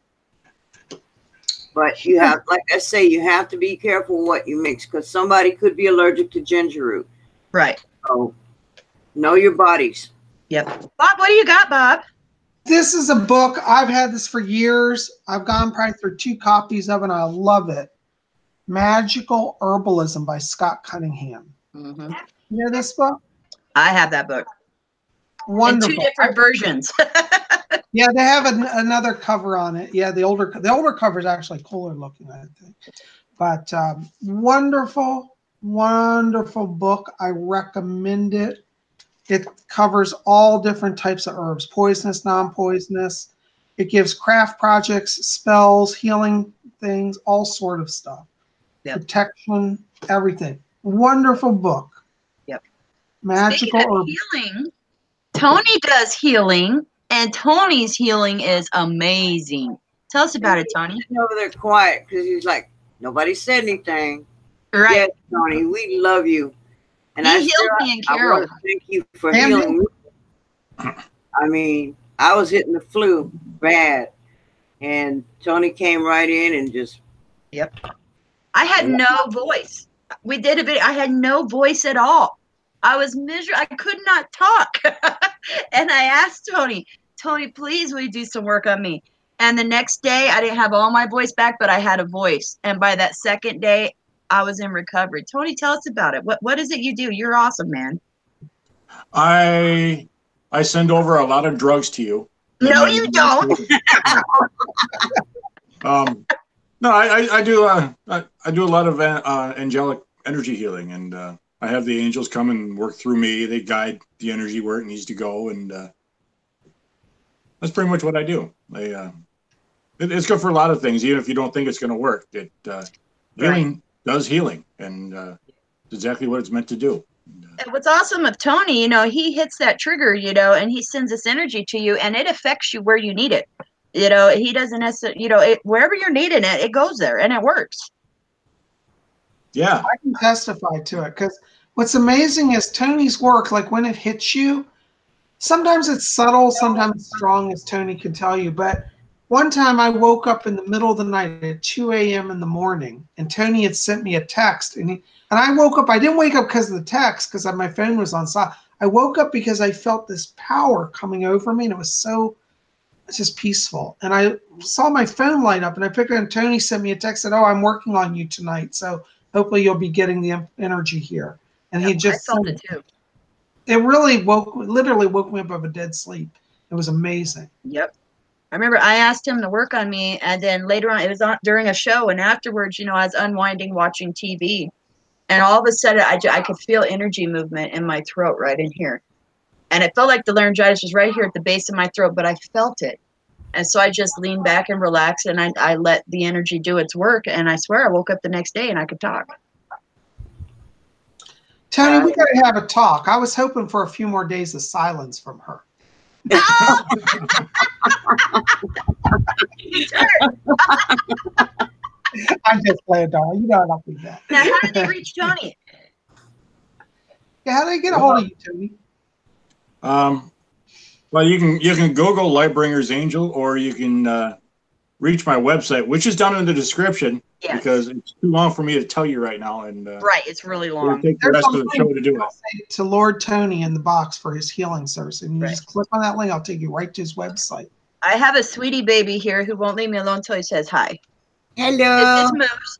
Speaker 4: But you have, like I say, you have to be careful what you mix because somebody could be allergic to ginger root.
Speaker 2: Right.
Speaker 4: So know your bodies.
Speaker 2: Yep. Bob, what do you got, Bob?
Speaker 1: This is a book. I've had this for years. I've gone probably through 2 copies of it, and I love it. Magical Herbalism by Scott Cunningham.
Speaker 2: Mm-hmm.
Speaker 1: You know this book?
Speaker 2: I have that book.
Speaker 1: Wonderful.
Speaker 2: In 2 different versions.
Speaker 1: Yeah, they have another cover on it. Yeah, the older cover is actually cooler looking, I think. But wonderful, wonderful book. I recommend it. It covers all different types of herbs, poisonous, non-poisonous. It gives craft projects, spells, healing things, all sort of stuff. Yep. Protection, everything. Wonderful book.
Speaker 2: Yep.
Speaker 1: Magical
Speaker 2: herbs. Healing. Tony does healing, and Tony's healing is amazing. Tell us about it, Tony.
Speaker 4: He's over there quiet because he's like, nobody said anything.
Speaker 2: Right.
Speaker 4: Yes, Tony, we love you. And
Speaker 2: he healed me and Carol.
Speaker 4: I want to thank you for healing me. I mean, I was hitting the flu bad, and Tony came right in and just.
Speaker 2: Yep. I had no voice. We did a video. I had no voice at all. I was miserable. I could not talk. And I asked Tony, please, will you do some work on me? And the next day, I didn't have all my voice back, but I had a voice. And by that second day, I was in recovery. Tony, tell us about it. What is it you do? You're awesome, man.
Speaker 3: I send over a lot of drugs to you.
Speaker 2: No, you don't.
Speaker 3: No, I do a lot of angelic energy healing, and I have the angels come and work through me. They guide the energy where it needs to go, and that's pretty much what I do. It's good for a lot of things, even if you don't think it's going to work. Healing does healing, and it's exactly what it's meant to do.
Speaker 2: And what's awesome of Tony, you know, he hits that trigger, you know, and he sends this energy to you, and it affects you where you need it. You know, he doesn't necessarily, you know, wherever you're needing it, it goes there, and it works.
Speaker 3: Yeah,
Speaker 1: I can testify to it, because what's amazing is Tony's work, like when it hits you, sometimes it's subtle, sometimes it's strong, as Tony can tell you. But one time I woke up in the middle of the night at 2 a.m. in the morning, and Tony had sent me a text. And I woke up. I didn't wake up because of the text, because my phone was on silent. I woke up because I felt this power coming over me, and it was just peaceful. And I saw my phone light up, and I picked it up, and Tony sent me a text, said, "Oh, I'm working on you tonight, so hopefully you'll be getting the energy here." And he just
Speaker 2: I felt it too.
Speaker 1: It really literally woke me up of a dead sleep. It was amazing.
Speaker 2: Yep. I remember I asked him to work on me, and then later on, it was during a show, and afterwards, you know, I was unwinding, watching TV, and all of a sudden, I could feel energy movement in my throat right in here. And it felt like the laryngitis was right here at the base of my throat, but I felt it. And so I just leaned back and relaxed, and I let the energy do its work, and I swear I woke up the next day and I could talk.
Speaker 1: Tony, we got to have a talk. I was hoping for a few more days of silence from her. I'm just playing, darling. You know I don't do that.
Speaker 2: Now, how did you reach Tony?
Speaker 1: Yeah, how did I get a hold of you, Tony?
Speaker 3: Well, you can Google Lightbringer's Angel, or you can reach my website, which is down in the description. Yes. Because it's too long for me to tell you right now, and
Speaker 2: right, it's really long.
Speaker 3: It'll take the rest of the show to do it.
Speaker 1: To Lord Tony in the box for his healing service, and you just click on that link. I'll take you right to his website.
Speaker 2: I have a sweetie baby here who won't leave me alone until he says hi.
Speaker 4: Hello.
Speaker 2: It's Moose.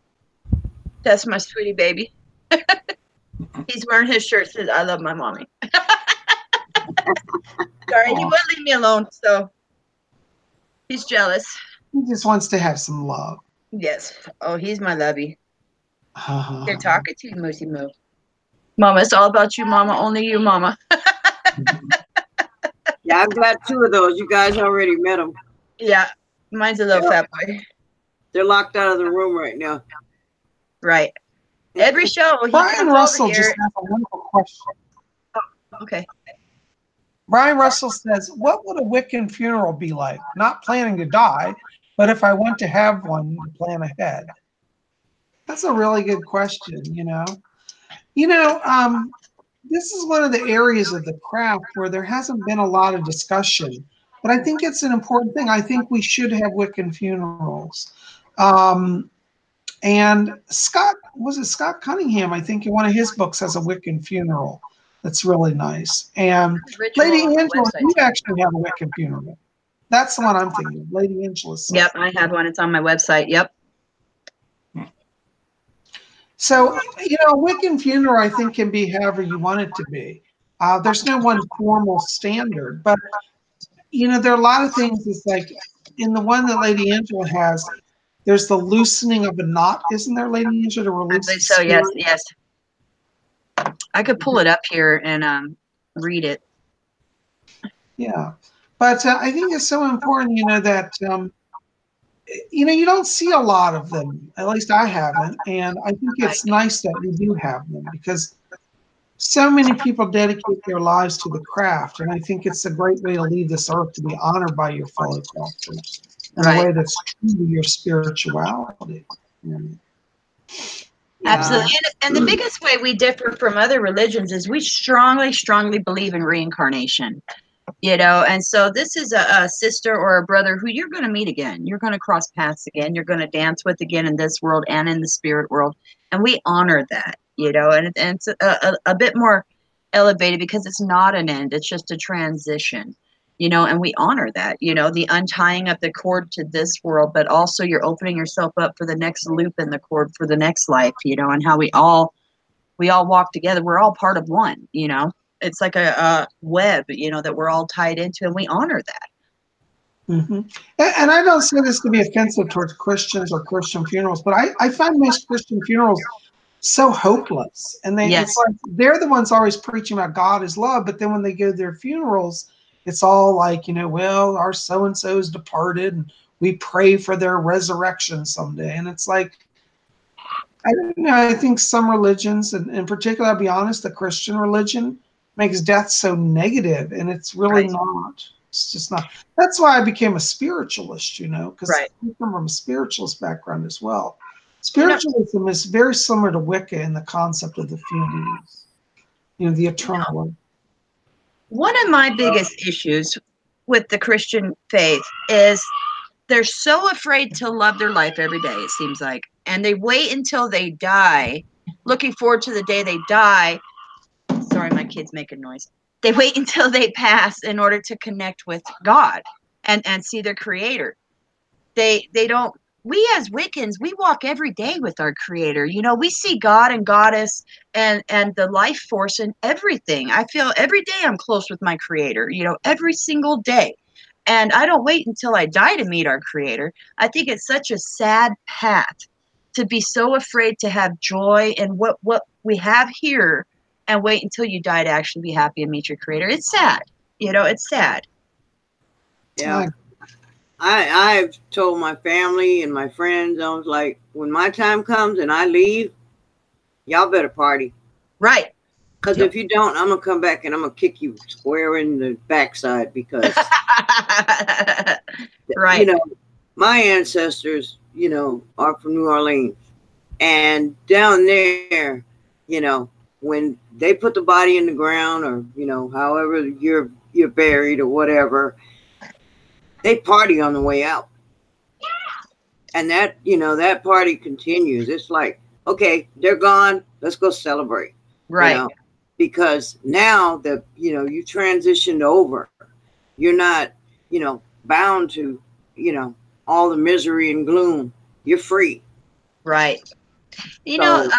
Speaker 2: That's my sweetie baby. He's wearing his shirt. Says, "I love my mommy." Sorry, he won't leave me alone, so he's jealous.
Speaker 1: He just wants to have some love.
Speaker 2: Yes. Oh, he's my lovey. They're talking to you, Moosey Moo. Mama, it's all about you, Mama. Only you, Mama.
Speaker 4: Yeah, I've got 2 of those. You guys already met them.
Speaker 2: Yeah, mine's a little fat boy.
Speaker 4: They're locked out of the room right now.
Speaker 2: Right. Every show, he
Speaker 1: Brian Russell just has a wonderful question.
Speaker 2: Oh, okay.
Speaker 1: Brian Russell says, "What would a Wiccan funeral be like? Not planning to die, but if I want to have one, plan ahead." That's a really good question, you know. This is one of the areas of the craft where there hasn't been a lot of discussion, but I think it's an important thing. I think we should have Wiccan funerals. And Scott Cunningham, I think in one of his books has a Wiccan funeral. That's really nice. And Lady Angela, you actually have a Wiccan funeral. That's the one I'm thinking of, Lady Angela.
Speaker 2: Yep, I have one. It's on my website. Yep.
Speaker 1: So, a Wiccan funeral, I think, can be however you want it to be. There's no one formal standard, but, there are a lot of things. It's like in the one that Lady Angela has, there's the loosening of a knot. Isn't there, Lady Angela, to release?
Speaker 2: I believe so, yes. I could pull it up here and read it.
Speaker 1: Yeah. But I think it's so important, that, you don't see a lot of them. At least I haven't. And I think it's nice that we do have them because so many people dedicate their lives to the craft. And I think it's a great way to leave this earth, to be honored by your fellow crafters in a way that's true to your spirituality.
Speaker 2: Absolutely. And the biggest way we differ from other religions is we strongly, strongly believe in reincarnation. And so this is a sister or a brother who you're going to meet again. You're going to cross paths again. You're going to dance with again in this world and in the spirit world. And we honor that, and it's a bit more elevated because it's not an end. It's just a transition, and we honor that, the untying of the cord to this world, but also you're opening yourself up for the next loop in the cord for the next life, and how we all walk together. We're all part of one, It's like a web, that we're all tied into, and we honor that.
Speaker 1: Mm-hmm. And I don't say this to be offensive towards Christians or Christian funerals, but I find most Christian funerals so hopeless. And it's like they're the ones always preaching about God is love, but then when they go to their funerals, it's all like, well, our so-and-so's departed, and we pray for their resurrection someday. And it's like, I don't know, I think some religions, and in particular, I'll be honest, the Christian religion makes death so negative, and it's really not. It's just not. That's why I became a spiritualist, you know, because I come from a spiritualist background as well. Spiritualism is very similar to Wicca in the concept of the funerals, you know, the eternal one.
Speaker 2: One of my biggest issues with the Christian faith is they're so afraid to love their life every day, it seems like. And they wait until they die, looking forward to the day they die. Sorry, my kid's making noise. They wait until they pass in order to connect with God and see their creator. They don't, we as Wiccans, we walk every day with our creator. You know, we see God and goddess and the life force in everything. I feel every day I'm close with my creator, you know, every single day. And I don't wait until I die to meet our creator. I think it's such a sad path to be so afraid to have joy in what we have here and wait until you die to actually be happy and meet your creator. It's sad. You know, it's sad.
Speaker 4: Yeah. I've told my family and my friends, I was like, when my time comes and I leave, y'all better party.
Speaker 2: Right.
Speaker 4: Because if you don't, I'm going to come back and I'm going to kick you square in the backside because,
Speaker 2: right.
Speaker 4: You know, my ancestors, you know, are from New Orleans. And down there, you know, when they put the body in the ground or, you know, however you're buried or whatever, they party on the way out. And that, you know, that party continues. It's like, okay, they're gone. Let's go celebrate.
Speaker 2: Right.
Speaker 4: You know? Because now that, you know, you transitioned over, you're not, you know, bound to, you know, all the misery and gloom. You're free.
Speaker 2: Right. You know,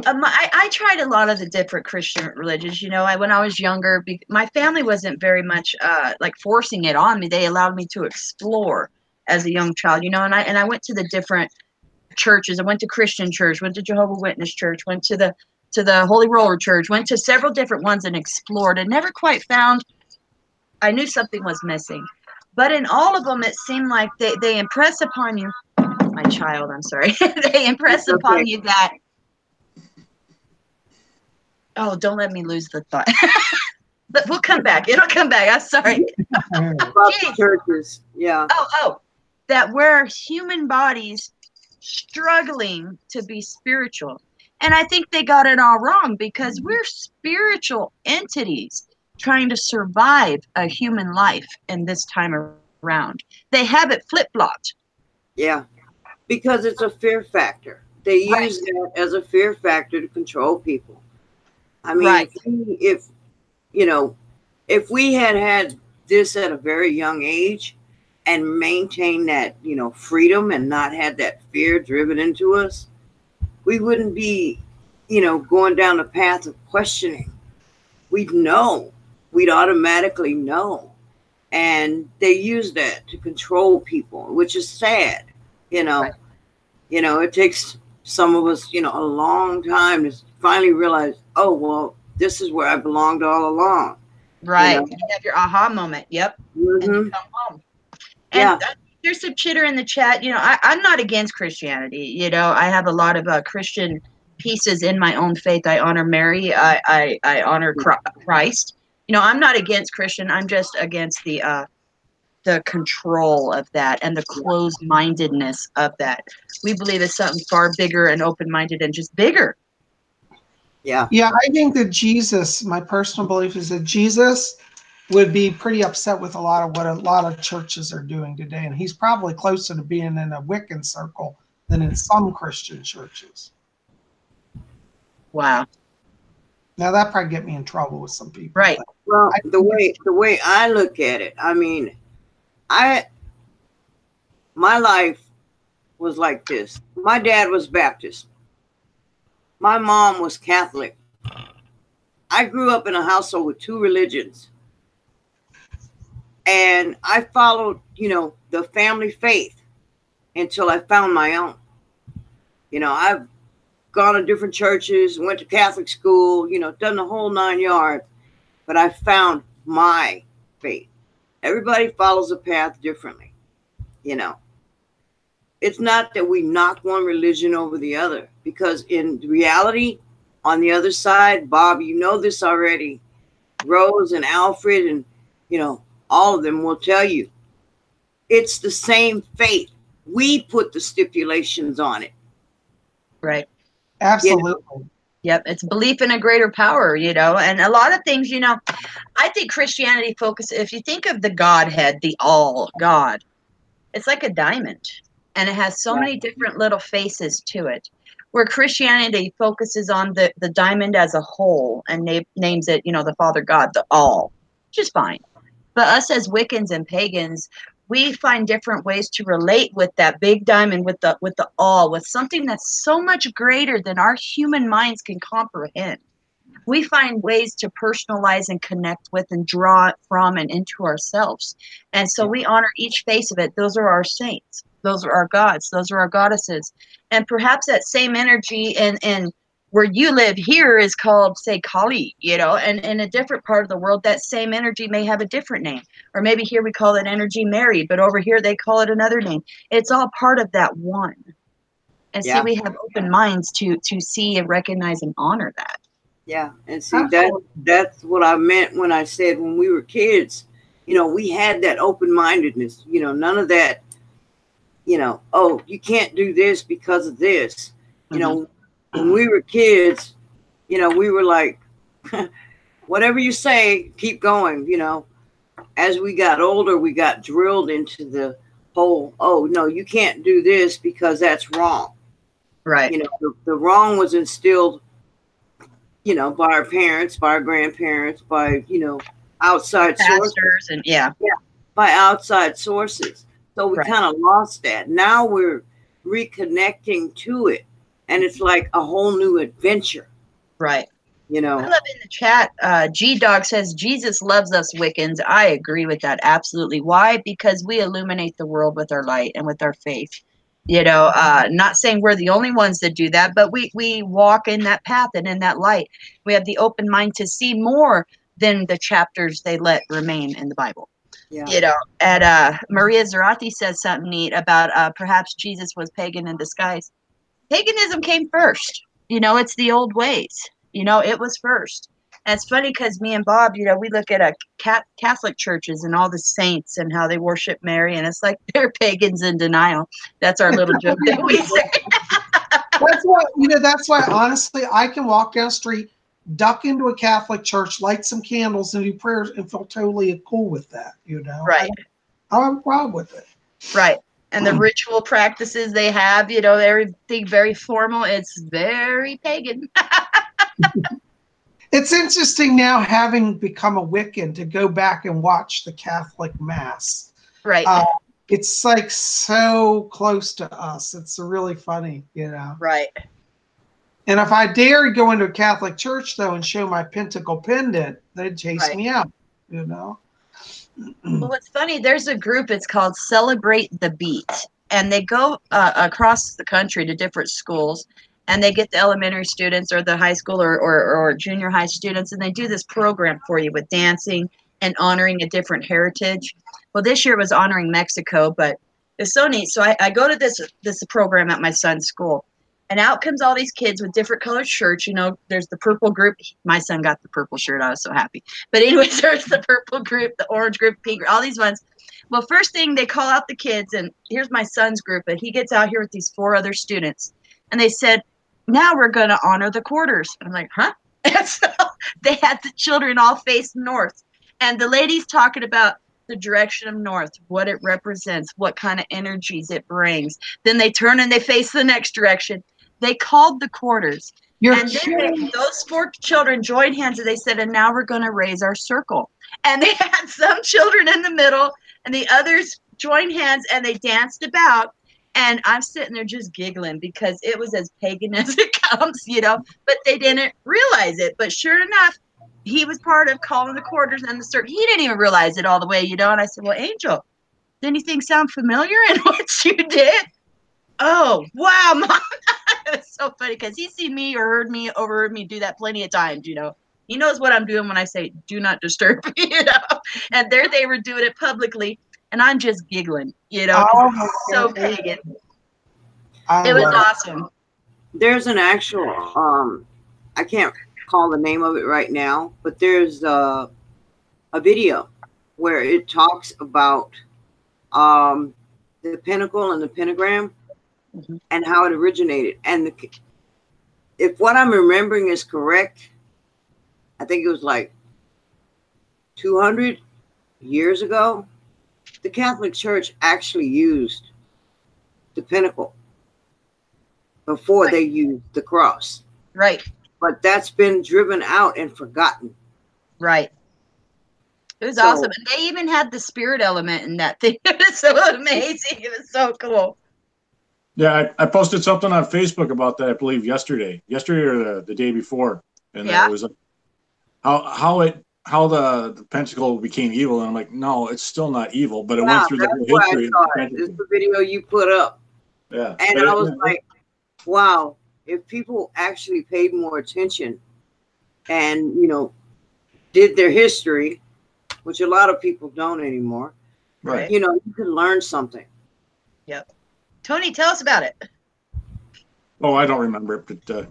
Speaker 2: I tried a lot of the different Christian religions. You know, when I was younger, my family wasn't very much like forcing it on me. They allowed me to explore as a young child, you know, and I went to the different churches. I went to Christian church, went to Jehovah's Witness church, went to the Holy Roller Church, went to several different ones and explored and never quite found, I knew something was missing. But in all of them, it seemed like they impress upon you, my child, I'm sorry, they impress upon you that, oh, don't let me lose the thought. But we'll come back. It'll come back. I'm sorry.
Speaker 4: Churches, yeah.
Speaker 2: Oh, that we're human bodies struggling to be spiritual. And I think they got it all wrong because we're spiritual entities trying to survive a human life in this time around. They have it flip-flopped.
Speaker 4: Yeah, because it's a fear factor. They use that as a fear factor to control people. I mean, if you know, if we had this at a very young age and maintained that, you know, freedom and not had that fear driven into us, we wouldn't be, you know, going down the path of questioning. We'd know. We'd automatically know. And they use that to control people, which is sad, you know. Right. You know, it takes some of us, you know, a long time to finally realize, oh, well, this is where I belonged all along.
Speaker 2: Right.
Speaker 4: You know?
Speaker 2: You have your aha moment. Yep.
Speaker 4: Mm-hmm.
Speaker 2: And you come home. And there's some chitter in the chat. You know, I'm not against Christianity. You know, I have a lot of Christian pieces in my own faith. I honor Mary. I honor Christ. You know, I'm not against Christian. I'm just against the control of that and the closed-mindedness of that. We believe it's something far bigger and open-minded and just bigger.
Speaker 4: Yeah.
Speaker 1: Yeah, I think that Jesus, my personal belief is that Jesus would be pretty upset with a lot of what a lot of churches are doing today. And he's probably closer to being in a Wiccan circle than in some Christian churches.
Speaker 2: Wow.
Speaker 1: Now that probably get me in trouble with some people.
Speaker 2: Right.
Speaker 4: Well, the way I look at it, I mean, my life was like this. My dad was Baptist. My mom was Catholic. I grew up in a household with two religions. And I followed, you know, the family faith until I found my own. You know, I've gone to different churches, went to Catholic school, you know, done the whole 9 yards, but I found my faith. Everybody follows a path differently, you know. It's not that we knock one religion over the other, because in reality, on the other side, Bob, you know this already, Rose and Alfred and, you know, all of them will tell you, it's the same faith. We put the stipulations on it.
Speaker 2: Right.
Speaker 1: Absolutely.
Speaker 4: You know?
Speaker 2: Yep. It's belief in a greater power, you know, and a lot of things, you know, I think Christianity focuses, if you think of the Godhead, the all God, it's like a diamond. And it has so many different little faces to it, where Christianity focuses on the diamond as a whole and names it, you know, the Father God, the all, which is fine. But us as Wiccans and pagans, we find different ways to relate with that big diamond, with the all, with something that's so much greater than our human minds can comprehend. We find ways to personalize and connect with and draw it from and into ourselves. And so we honor each face of it. Those are our saints. Those are our gods. Those are our goddesses. And perhaps that same energy in where you live here is called, say, Kali, you know, and in a different part of the world, that same energy may have a different name. Or maybe here we call that energy Mary, but over here they call it another name. It's all part of that one. And see, we have open minds to see and recognize and honor that.
Speaker 4: Yeah, and see, that's what I meant when I said when we were kids, you know, we had that open-mindedness, you know, none of that, you know, oh, you can't do this because of this. You know, when we were kids, you know, we were like, whatever you say, keep going, you know. As we got older, we got drilled into the whole, oh, no, you can't do this because that's wrong.
Speaker 2: Right.
Speaker 4: You know, the wrong was instilled, you know, by our parents, by our grandparents, by, you know, outside sources.
Speaker 2: And
Speaker 4: by outside sources. So we kind of lost that. Now we're reconnecting to it. And it's like a whole new adventure.
Speaker 2: Right.
Speaker 4: You know.
Speaker 2: I love in the chat, G-Dog says, Jesus loves us Wiccans. I agree with that. Absolutely. Why? Because we illuminate the world with our light and with our faith. You know, not saying we're the only ones that do that, but we walk in that path and in that light. We have the open mind to see more than the chapters they let remain in the Bible. Yeah. You know, and Maria Zarate says something neat about perhaps Jesus was pagan in disguise. Paganism came first. You know, it's the old ways. You know, it was first. And it's funny because me and Bob, you know, we look at Catholic churches and all the saints and how they worship Mary, and it's like they're pagans in denial. That's our little joke that we say.
Speaker 1: That's why, you know, that's why honestly, I can walk down the street, duck into a Catholic church, light some candles, and do prayers, and feel totally cool with that. You know,
Speaker 2: right?
Speaker 1: I don't have a problem with it.
Speaker 2: Right. And the ritual practices they have, you know, everything very formal. It's very pagan.
Speaker 1: It's interesting now, having become a Wiccan, to go back and watch the Catholic Mass.
Speaker 2: Right.
Speaker 1: It's like so close to us. It's really funny, you know.
Speaker 2: Right.
Speaker 1: And if I dare go into a Catholic church, though, and show my pentacle pendant, they'd chase me out, you know.
Speaker 2: Well, what's funny, there's a group, it's called Celebrate the Beat. And they go across the country to different schools. And they get the elementary students or the high school or junior high students, and they do this program for you with dancing and honoring a different heritage. Well, this year was honoring Mexico, but it's so neat. So I go to this program at my son's school, and out comes all these kids with different colored shirts. You know, there's the purple group. My son got the purple shirt. I was so happy. But anyways, there's the purple group, the orange group, pink group, all these ones. Well, first thing, they call out the kids, and here's my son's group, and he gets out here with these 4 other students, and they said, now we're going to honor the quarters. I'm like, huh? And so they had the children all face north. And the lady's talking about the direction of north, what it represents, what kind of energies it brings. Then they turn and they face the next direction. They called the quarters. And then those 4 children joined hands, and they said, and now we're going to raise our circle. And they had some children in the middle, and the others joined hands, and they danced about. And I'm sitting there just giggling because it was as pagan as it comes, you know, but they didn't realize it. But sure enough, he was part of calling the quarters and the circle. He didn't even realize it all the way, you know. And I said, well, Angel, did anything sound familiar in what you did? Oh, wow, Mom. It's so funny because he's seen me or overheard me do that plenty of times, you know. He knows what I'm doing when I say, do not disturb me, you know. And there they were doing it publicly. and I'm just giggling, you know, 'cause it's so pagan. It was awesome.
Speaker 4: There's an actual, I can't call the name of it right now, but there's a video where it talks about the pentacle and the pentagram and how it originated. And if what I'm remembering is correct, I think it was like 200 years ago, the Catholic Church actually used the pentacle before they used the cross.
Speaker 2: Right.
Speaker 4: But that's been driven out and forgotten.
Speaker 2: Right. It was awesome. And they even had the spirit element in that thing. It was so amazing. It was so cool.
Speaker 3: Yeah, I posted something on Facebook about that, I believe, yesterday or the day before. And it was how the pentacle became evil. And I'm like, no, it's still not evil, but it went through the whole history.
Speaker 4: It's the video you put up.
Speaker 3: Yeah.
Speaker 4: And I was like, wow, if people actually paid more attention and, you know, did their history, which a lot of people don't anymore,
Speaker 3: right?
Speaker 4: You know, you can learn something.
Speaker 2: Yep. Tony, tell us about it.
Speaker 3: Oh, I don't remember it, but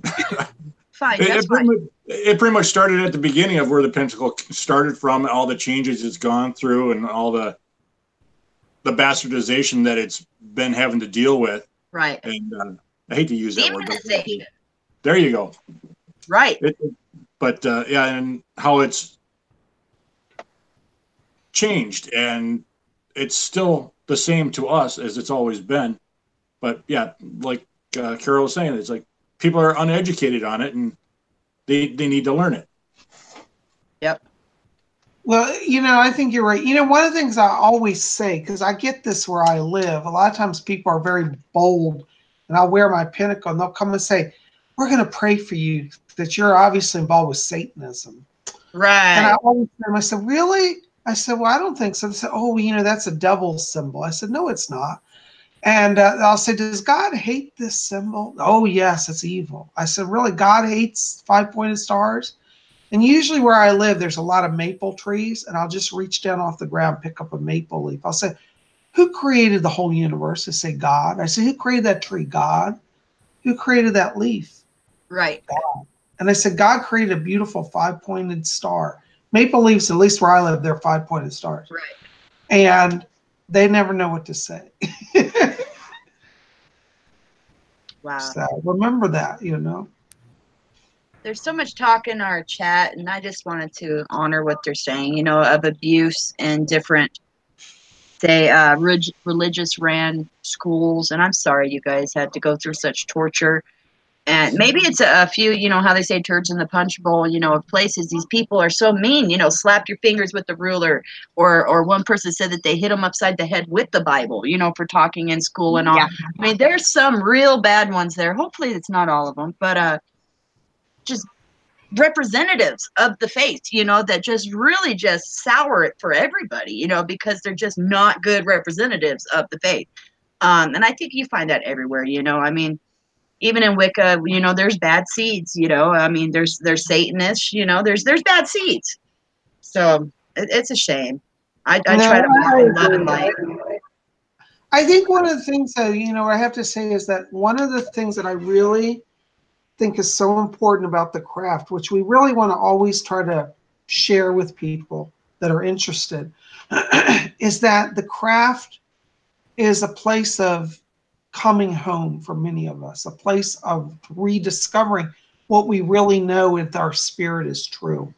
Speaker 2: fine.
Speaker 3: It pretty much started at the beginning of where the pentacle started from, and all the changes it's gone through, and all the bastardization that it's been having to deal with.
Speaker 2: Right.
Speaker 3: And I hate to use that word.
Speaker 2: There
Speaker 3: you go.
Speaker 2: Right.
Speaker 3: But yeah, and how it's changed, and it's still the same to us as it's always been. But yeah, like Carol was saying, it's like people are uneducated on it, and they need to learn it.
Speaker 2: Yep.
Speaker 1: Well, you know, I think you're right. You know, one of the things I always say, because I get this where I live, a lot of times people are very bold, and I'll wear my pentacle, and they'll come and say, we're going to pray for you, that you're obviously involved with Satanism.
Speaker 2: Right.
Speaker 1: And I always tell them, I said, really? I said, well, I don't think so. They said, oh, you know, that's a devil symbol. I said, no, it's not. And I'll say, does God hate this symbol? Oh, yes, it's evil. I said, really? God hates 5-pointed stars? And usually where I live, there's a lot of maple trees, and I'll just reach down off the ground, pick up a maple leaf. I'll say, who created the whole universe? They say, God. I say, who created that tree? God. Who created that leaf?
Speaker 2: Right.
Speaker 1: God. And I said, God created a beautiful 5-pointed star. Maple leaves, at least where I live, they're 5-pointed stars.
Speaker 2: Right.
Speaker 1: And they never know what to say.
Speaker 2: Wow.
Speaker 1: So remember that, you know.
Speaker 2: There's so much talk in our chat, and I just wanted to honor what they're saying, you know, of abuse and different, say, religious ran schools. And I'm sorry you guys had to go through such torture. And maybe it's a few, you know, how they say turds in the punch bowl, you know, of places. These people are so mean, you know, slap your fingers with the ruler. Or one person said that they hit them upside the head with the Bible, you know, for talking in school and all. Yeah. I mean, there's some real bad ones there. Hopefully it's not all of them, but just representatives of the faith, you know, that just really just sour it for everybody, you know, because they're just not good representatives of the faith. And I think you find that everywhere, you know. I mean, even in Wicca, you know, there's bad seeds, you know. I mean, there's Satanists, you know, there's bad seeds. So it's a shame. I try to walk in love and light.
Speaker 1: I think one of the things that, you know, I have to say is that one of the things that I really think is so important about the craft, which we really want to always try to share with people that are interested, is that the craft is a place of coming home for many of us, a place of rediscovering what we really know if our spirit is true.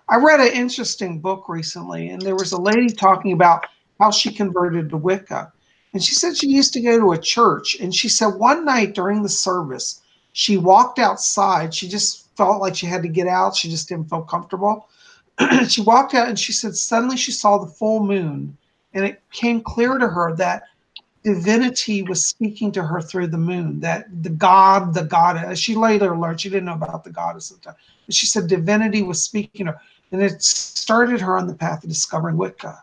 Speaker 1: I read an interesting book recently, and there was a lady talking about how she converted to Wicca. And she said she used to go to a church, and she said one night during the service, she walked outside. She just felt like she had to get out. She just didn't feel comfortable. She walked out, and she said suddenly she saw the full moon, and it became clear to her that divinity was speaking to her through the moon, that the goddess, she later learned, she didn't know about the goddess at the time, but she said divinity was speaking to her, and it started her on the path of discovering Wicca.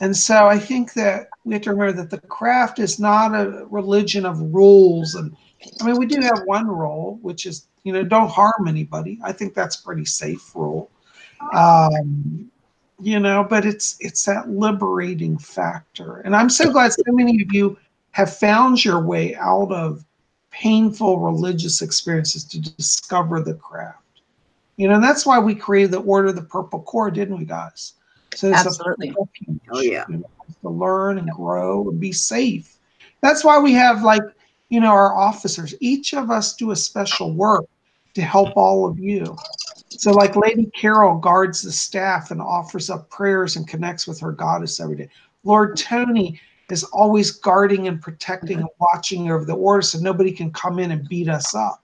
Speaker 1: And so I think that we have to remember that the craft is not a religion of rules. And I mean, we do have one rule, which is, you know, don't harm anybody. I think that's a pretty safe rule. you know, but it's that liberating factor. And I'm so glad so many of you have found your way out of painful religious experiences to discover the craft. You know, and that's why we created the Order of the Purple Cord, didn't we, guys? So it's
Speaker 2: Absolutely.
Speaker 1: a refuge,
Speaker 4: Oh, yeah.
Speaker 1: you know, to learn and grow and be safe. That's why we have, like, you know, our officers. Each of us do a special work to help all of you. So, like, Lady Carol guards the staff and offers up prayers and connects with her goddess every day. Lord Tony is always guarding and protecting and watching over the order so nobody can come in and beat us up.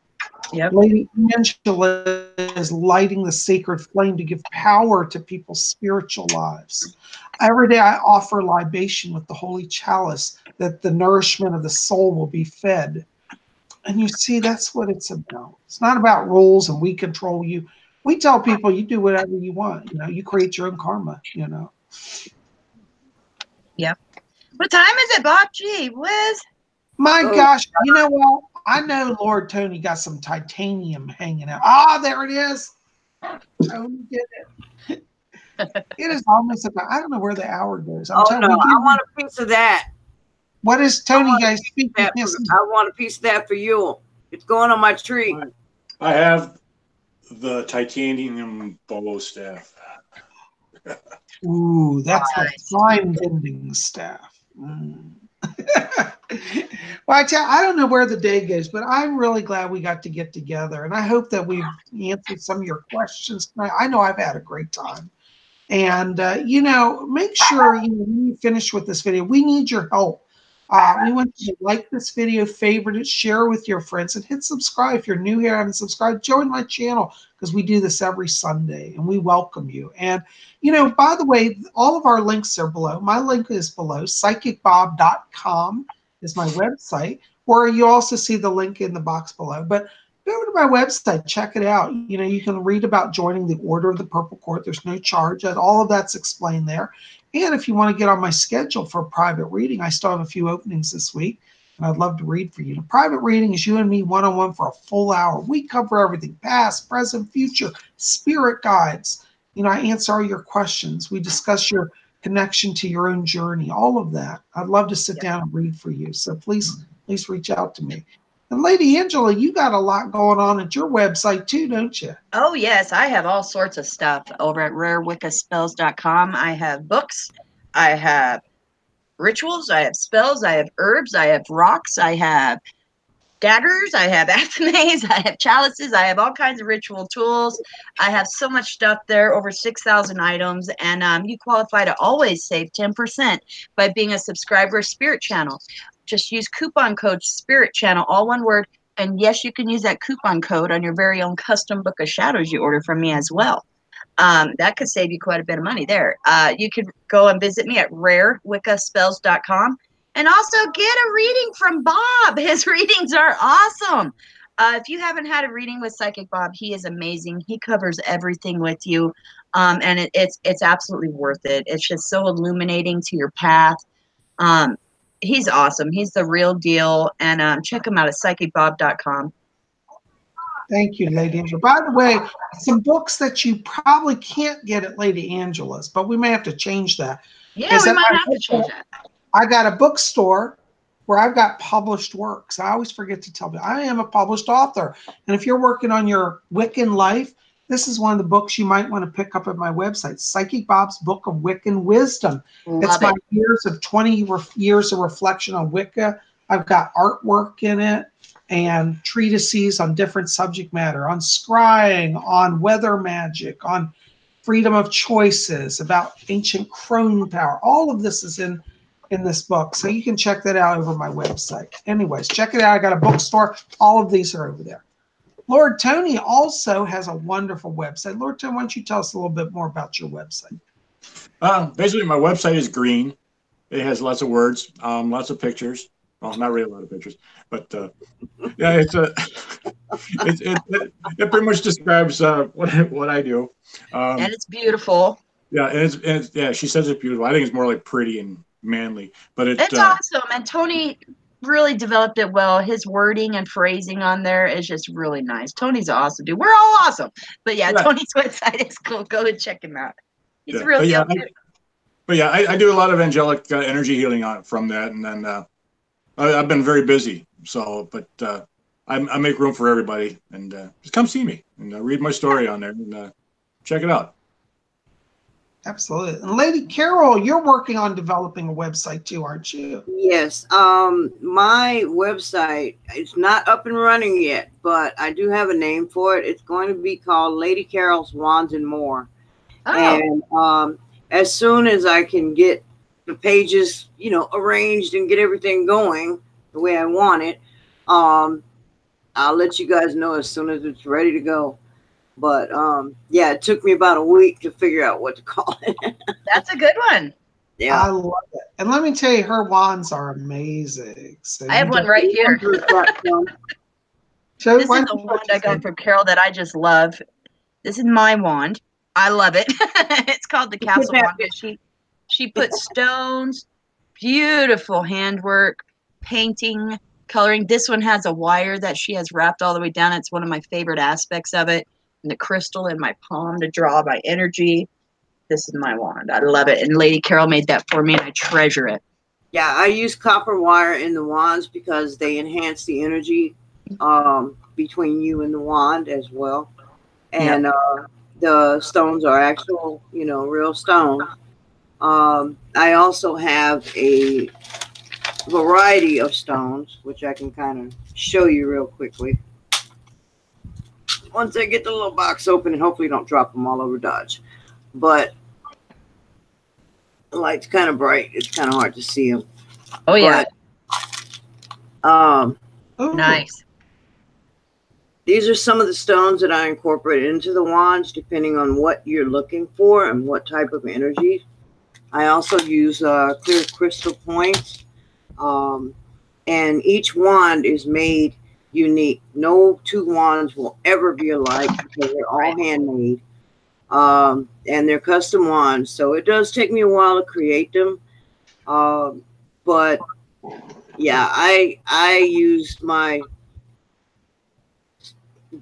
Speaker 2: Yep.
Speaker 1: Lady Angela is lighting the sacred flame to give power to people's spiritual lives. Every day I offer libation with the holy chalice that the nourishment of the soul will be fed. And you see, that's what it's about. It's not about rules and we control you. We tell people you do whatever you want. You know, you create your own karma, you know.
Speaker 2: Yep. What time is it, Bob? Gee whiz.
Speaker 1: My gosh, you know what? I know Lord Tony got some titanium hanging out. Ah, there it is. Tony did it. It is almost about, I don't know where the hour goes. I'm telling you,
Speaker 4: I want a piece of that.
Speaker 1: What is Tony guys speaking?
Speaker 4: I want a piece of that for you. It's going on my tree.
Speaker 3: I have the titanium bolo staff.
Speaker 1: Ooh, that's the slime bending staff. Well, I don't know where the day goes, but I'm really glad we got to get together. And I hope that we've answered some of your questions tonight. I know I've had a great time. And, you know, make sure when you finish with this video, we need your help. We want you to like this video, favorite it, share it with your friends, and hit subscribe. If you're new here and haven't subscribed, join my channel because we do this every Sunday and we welcome you. And, you know, by the way, all of our links are below. My link is below. PsychicBob.com is my website, where you also see the link in the box below. But go over to my website, check it out. You know, you can read about joining the Order of the Purple Cord. There's no charge. All of that's explained there. And if you want to get on my schedule for a private reading, I still have a few openings this week, and I'd love to read for you. The private reading is you and me one-on-one for a full hour. We cover everything, past, present, future, spirit guides. You know, I answer all your questions. We discuss your connection to your own journey, all of that. I'd love to sit down and read for you. So please reach out to me. And Lady Angela, you got a lot going on at your website too, don't you?
Speaker 2: Oh, yes. I have all sorts of stuff over at rarewiccaspells.com. I have books. I have rituals. I have spells. I have herbs. I have rocks. I have daggers. I have athames. I have chalices. I have all kinds of ritual tools. I have so much stuff there, over 6,000 items. And you qualify to always save 10% by being a subscriber of Spirit Channel. Just use coupon code Spirit Channel, all one word. And yes, you can use that coupon code on your very own custom book of shadows you order from me as well. That could save you quite a bit of money there. You could go and visit me at rarewiccaspells.com and also get a reading from Bob. His readings are awesome. If you haven't had a reading with Psychic Bob, he is amazing. He covers everything with you, and it's absolutely worth it. It's just so illuminating to your path. He's awesome. He's the real deal. And check him out at psychicbob.com.
Speaker 1: Thank you, Lady Angela. By the way, some books that you probably can't get at Lady Angela's, but we may have to change that.
Speaker 2: Yeah, we might have to change that.
Speaker 1: I got a bookstore where I've got published works. I always forget to tell you, I am a published author. And if you're working on your Wiccan life, this is one of the books you might want to pick up at my website, Psychic Bob's Book of Wiccan Wisdom. It's my years of 20 years of reflection on Wicca. I've got artwork in it and treatises on different subject matter, on scrying, on weather magic, on freedom of choices, about ancient crone power. All of this is in this book. So you can check that out over my website. Anyways, check it out. I got a bookstore. All of these are over there. Lord Tony also has a wonderful website. Lord Tony, why don't you tell us a little bit more about your website?
Speaker 3: Basically, my website is green. It has lots of words, lots of pictures. Well, not really a lot of pictures, but yeah, it pretty much describes what I do.
Speaker 2: And it's beautiful.
Speaker 3: Yeah, and it's yeah. She says it's beautiful. I think it's more like pretty and manly, but
Speaker 2: it's awesome. And Tony really developed it well. His wording and phrasing on there is just really nice. Tony's awesome, dude. We're all awesome. But yeah, Tony's website is cool. Go and check him out. It's real deal.
Speaker 3: I do a lot of angelic energy healing from that, and then I've been very busy. So, but I make room for everybody, and just come see me and read my story on there and check it out.
Speaker 1: Absolutely. And Lady Carol, you're working on developing a website too, aren't you?
Speaker 4: Yes. My website is not up and running yet, but I do have a name for it. It's going to be called Lady Carol's Wands and More. Oh. And as soon as I can get the pages, you know, arranged and get everything going the way I want it, I'll let you guys know as soon as it's ready to go. But yeah, it took me about a week to figure out what to call it.
Speaker 2: That's a good one.
Speaker 1: Yeah, I love it. And let me tell you, her wands are amazing. So
Speaker 2: I have one right here. This is the wand I got from Carol that I just love. This is my wand. I love it. It's called the Castle Wand. She put stones, beautiful handwork, painting, coloring. This one has a wire that she has wrapped all the way down. It's one of my favorite aspects of it. And the crystal in my palm to draw my energy. This is my wand. I love it. And Lady Carol made that for me, and I treasure it.
Speaker 4: Yeah, I use copper wire in the wands because they enhance the energy between you and the wand as well. And the stones are actual, you know, real stones. I also have a variety of stones, which I can kind of show you real quickly. Once I get the little box open, and hopefully don't drop them all over Dodge. But the light's kind of bright. It's kind of hard to see them.
Speaker 2: Oh, yeah.
Speaker 4: But,
Speaker 2: nice.
Speaker 4: These are some of the stones that I incorporate into the wands, depending on what you're looking for and what type of energy. I also use clear crystal points. And each wand is made unique. No two wands will ever be alike because they're all handmade. And they're custom wands. So it does take me a while to create them. But yeah, I use my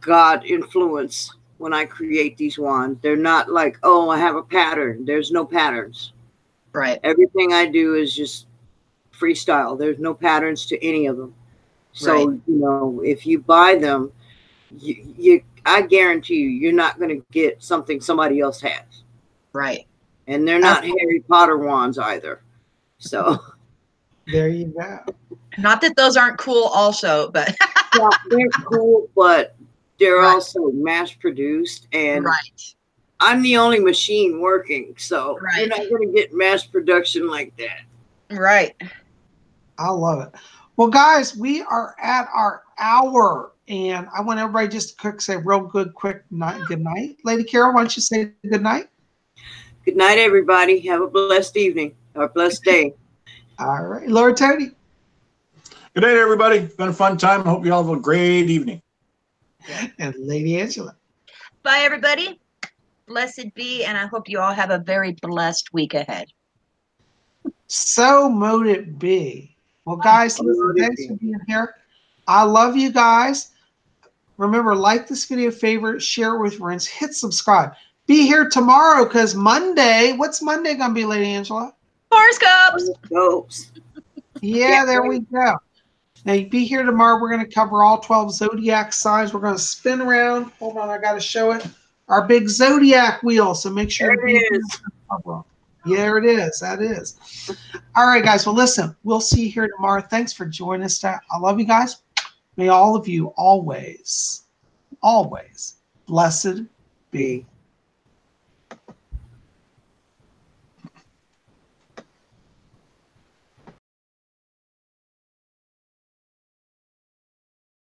Speaker 4: God influence when I create these wands. They're not like, oh, I have a pattern. There's no patterns.
Speaker 2: Right.
Speaker 4: Everything I do is just freestyle. There's no patterns to any of them. So, you know, if you buy them, I guarantee you're not going to get something somebody else has.
Speaker 2: Right.
Speaker 4: And they're not Harry Potter wands either. So
Speaker 1: there you go.
Speaker 2: Not that those aren't cool also, but
Speaker 4: yeah, they're cool, but they're also mass produced, and I'm the only machine working. So you're not going to get mass production like that.
Speaker 2: Right.
Speaker 1: I love it. Well, guys, we are at our hour, and I want everybody just to say real good, quick night. Good night. Lady Carol, why don't you say good night?
Speaker 4: Good night, everybody. Have a blessed evening or a blessed day.
Speaker 1: All right. Lord Tony.
Speaker 3: Good night, everybody. It's been a fun time. I hope you all have a great evening.
Speaker 1: And Lady Angela.
Speaker 2: Bye, everybody. Blessed be, and I hope you all have a very blessed week ahead.
Speaker 1: So mote it be. Well, guys, listen, thanks for being here. I love you guys. Remember, like this video, favorite, share it with friends, hit subscribe. Be here tomorrow because Monday, what's Monday going to be, Lady Angela?
Speaker 2: Horoscopes.
Speaker 1: Yeah, there we go. Now, be here tomorrow. We're going to cover all 12 zodiac signs. We're going to spin around. Hold on, I got to show it. Our big zodiac wheel. So make sure
Speaker 4: there it is.
Speaker 1: Yeah, there it is. That is. All right, guys. Well, listen, we'll see you here tomorrow. Thanks for joining us. I love you guys. May all of you always, always blessed be.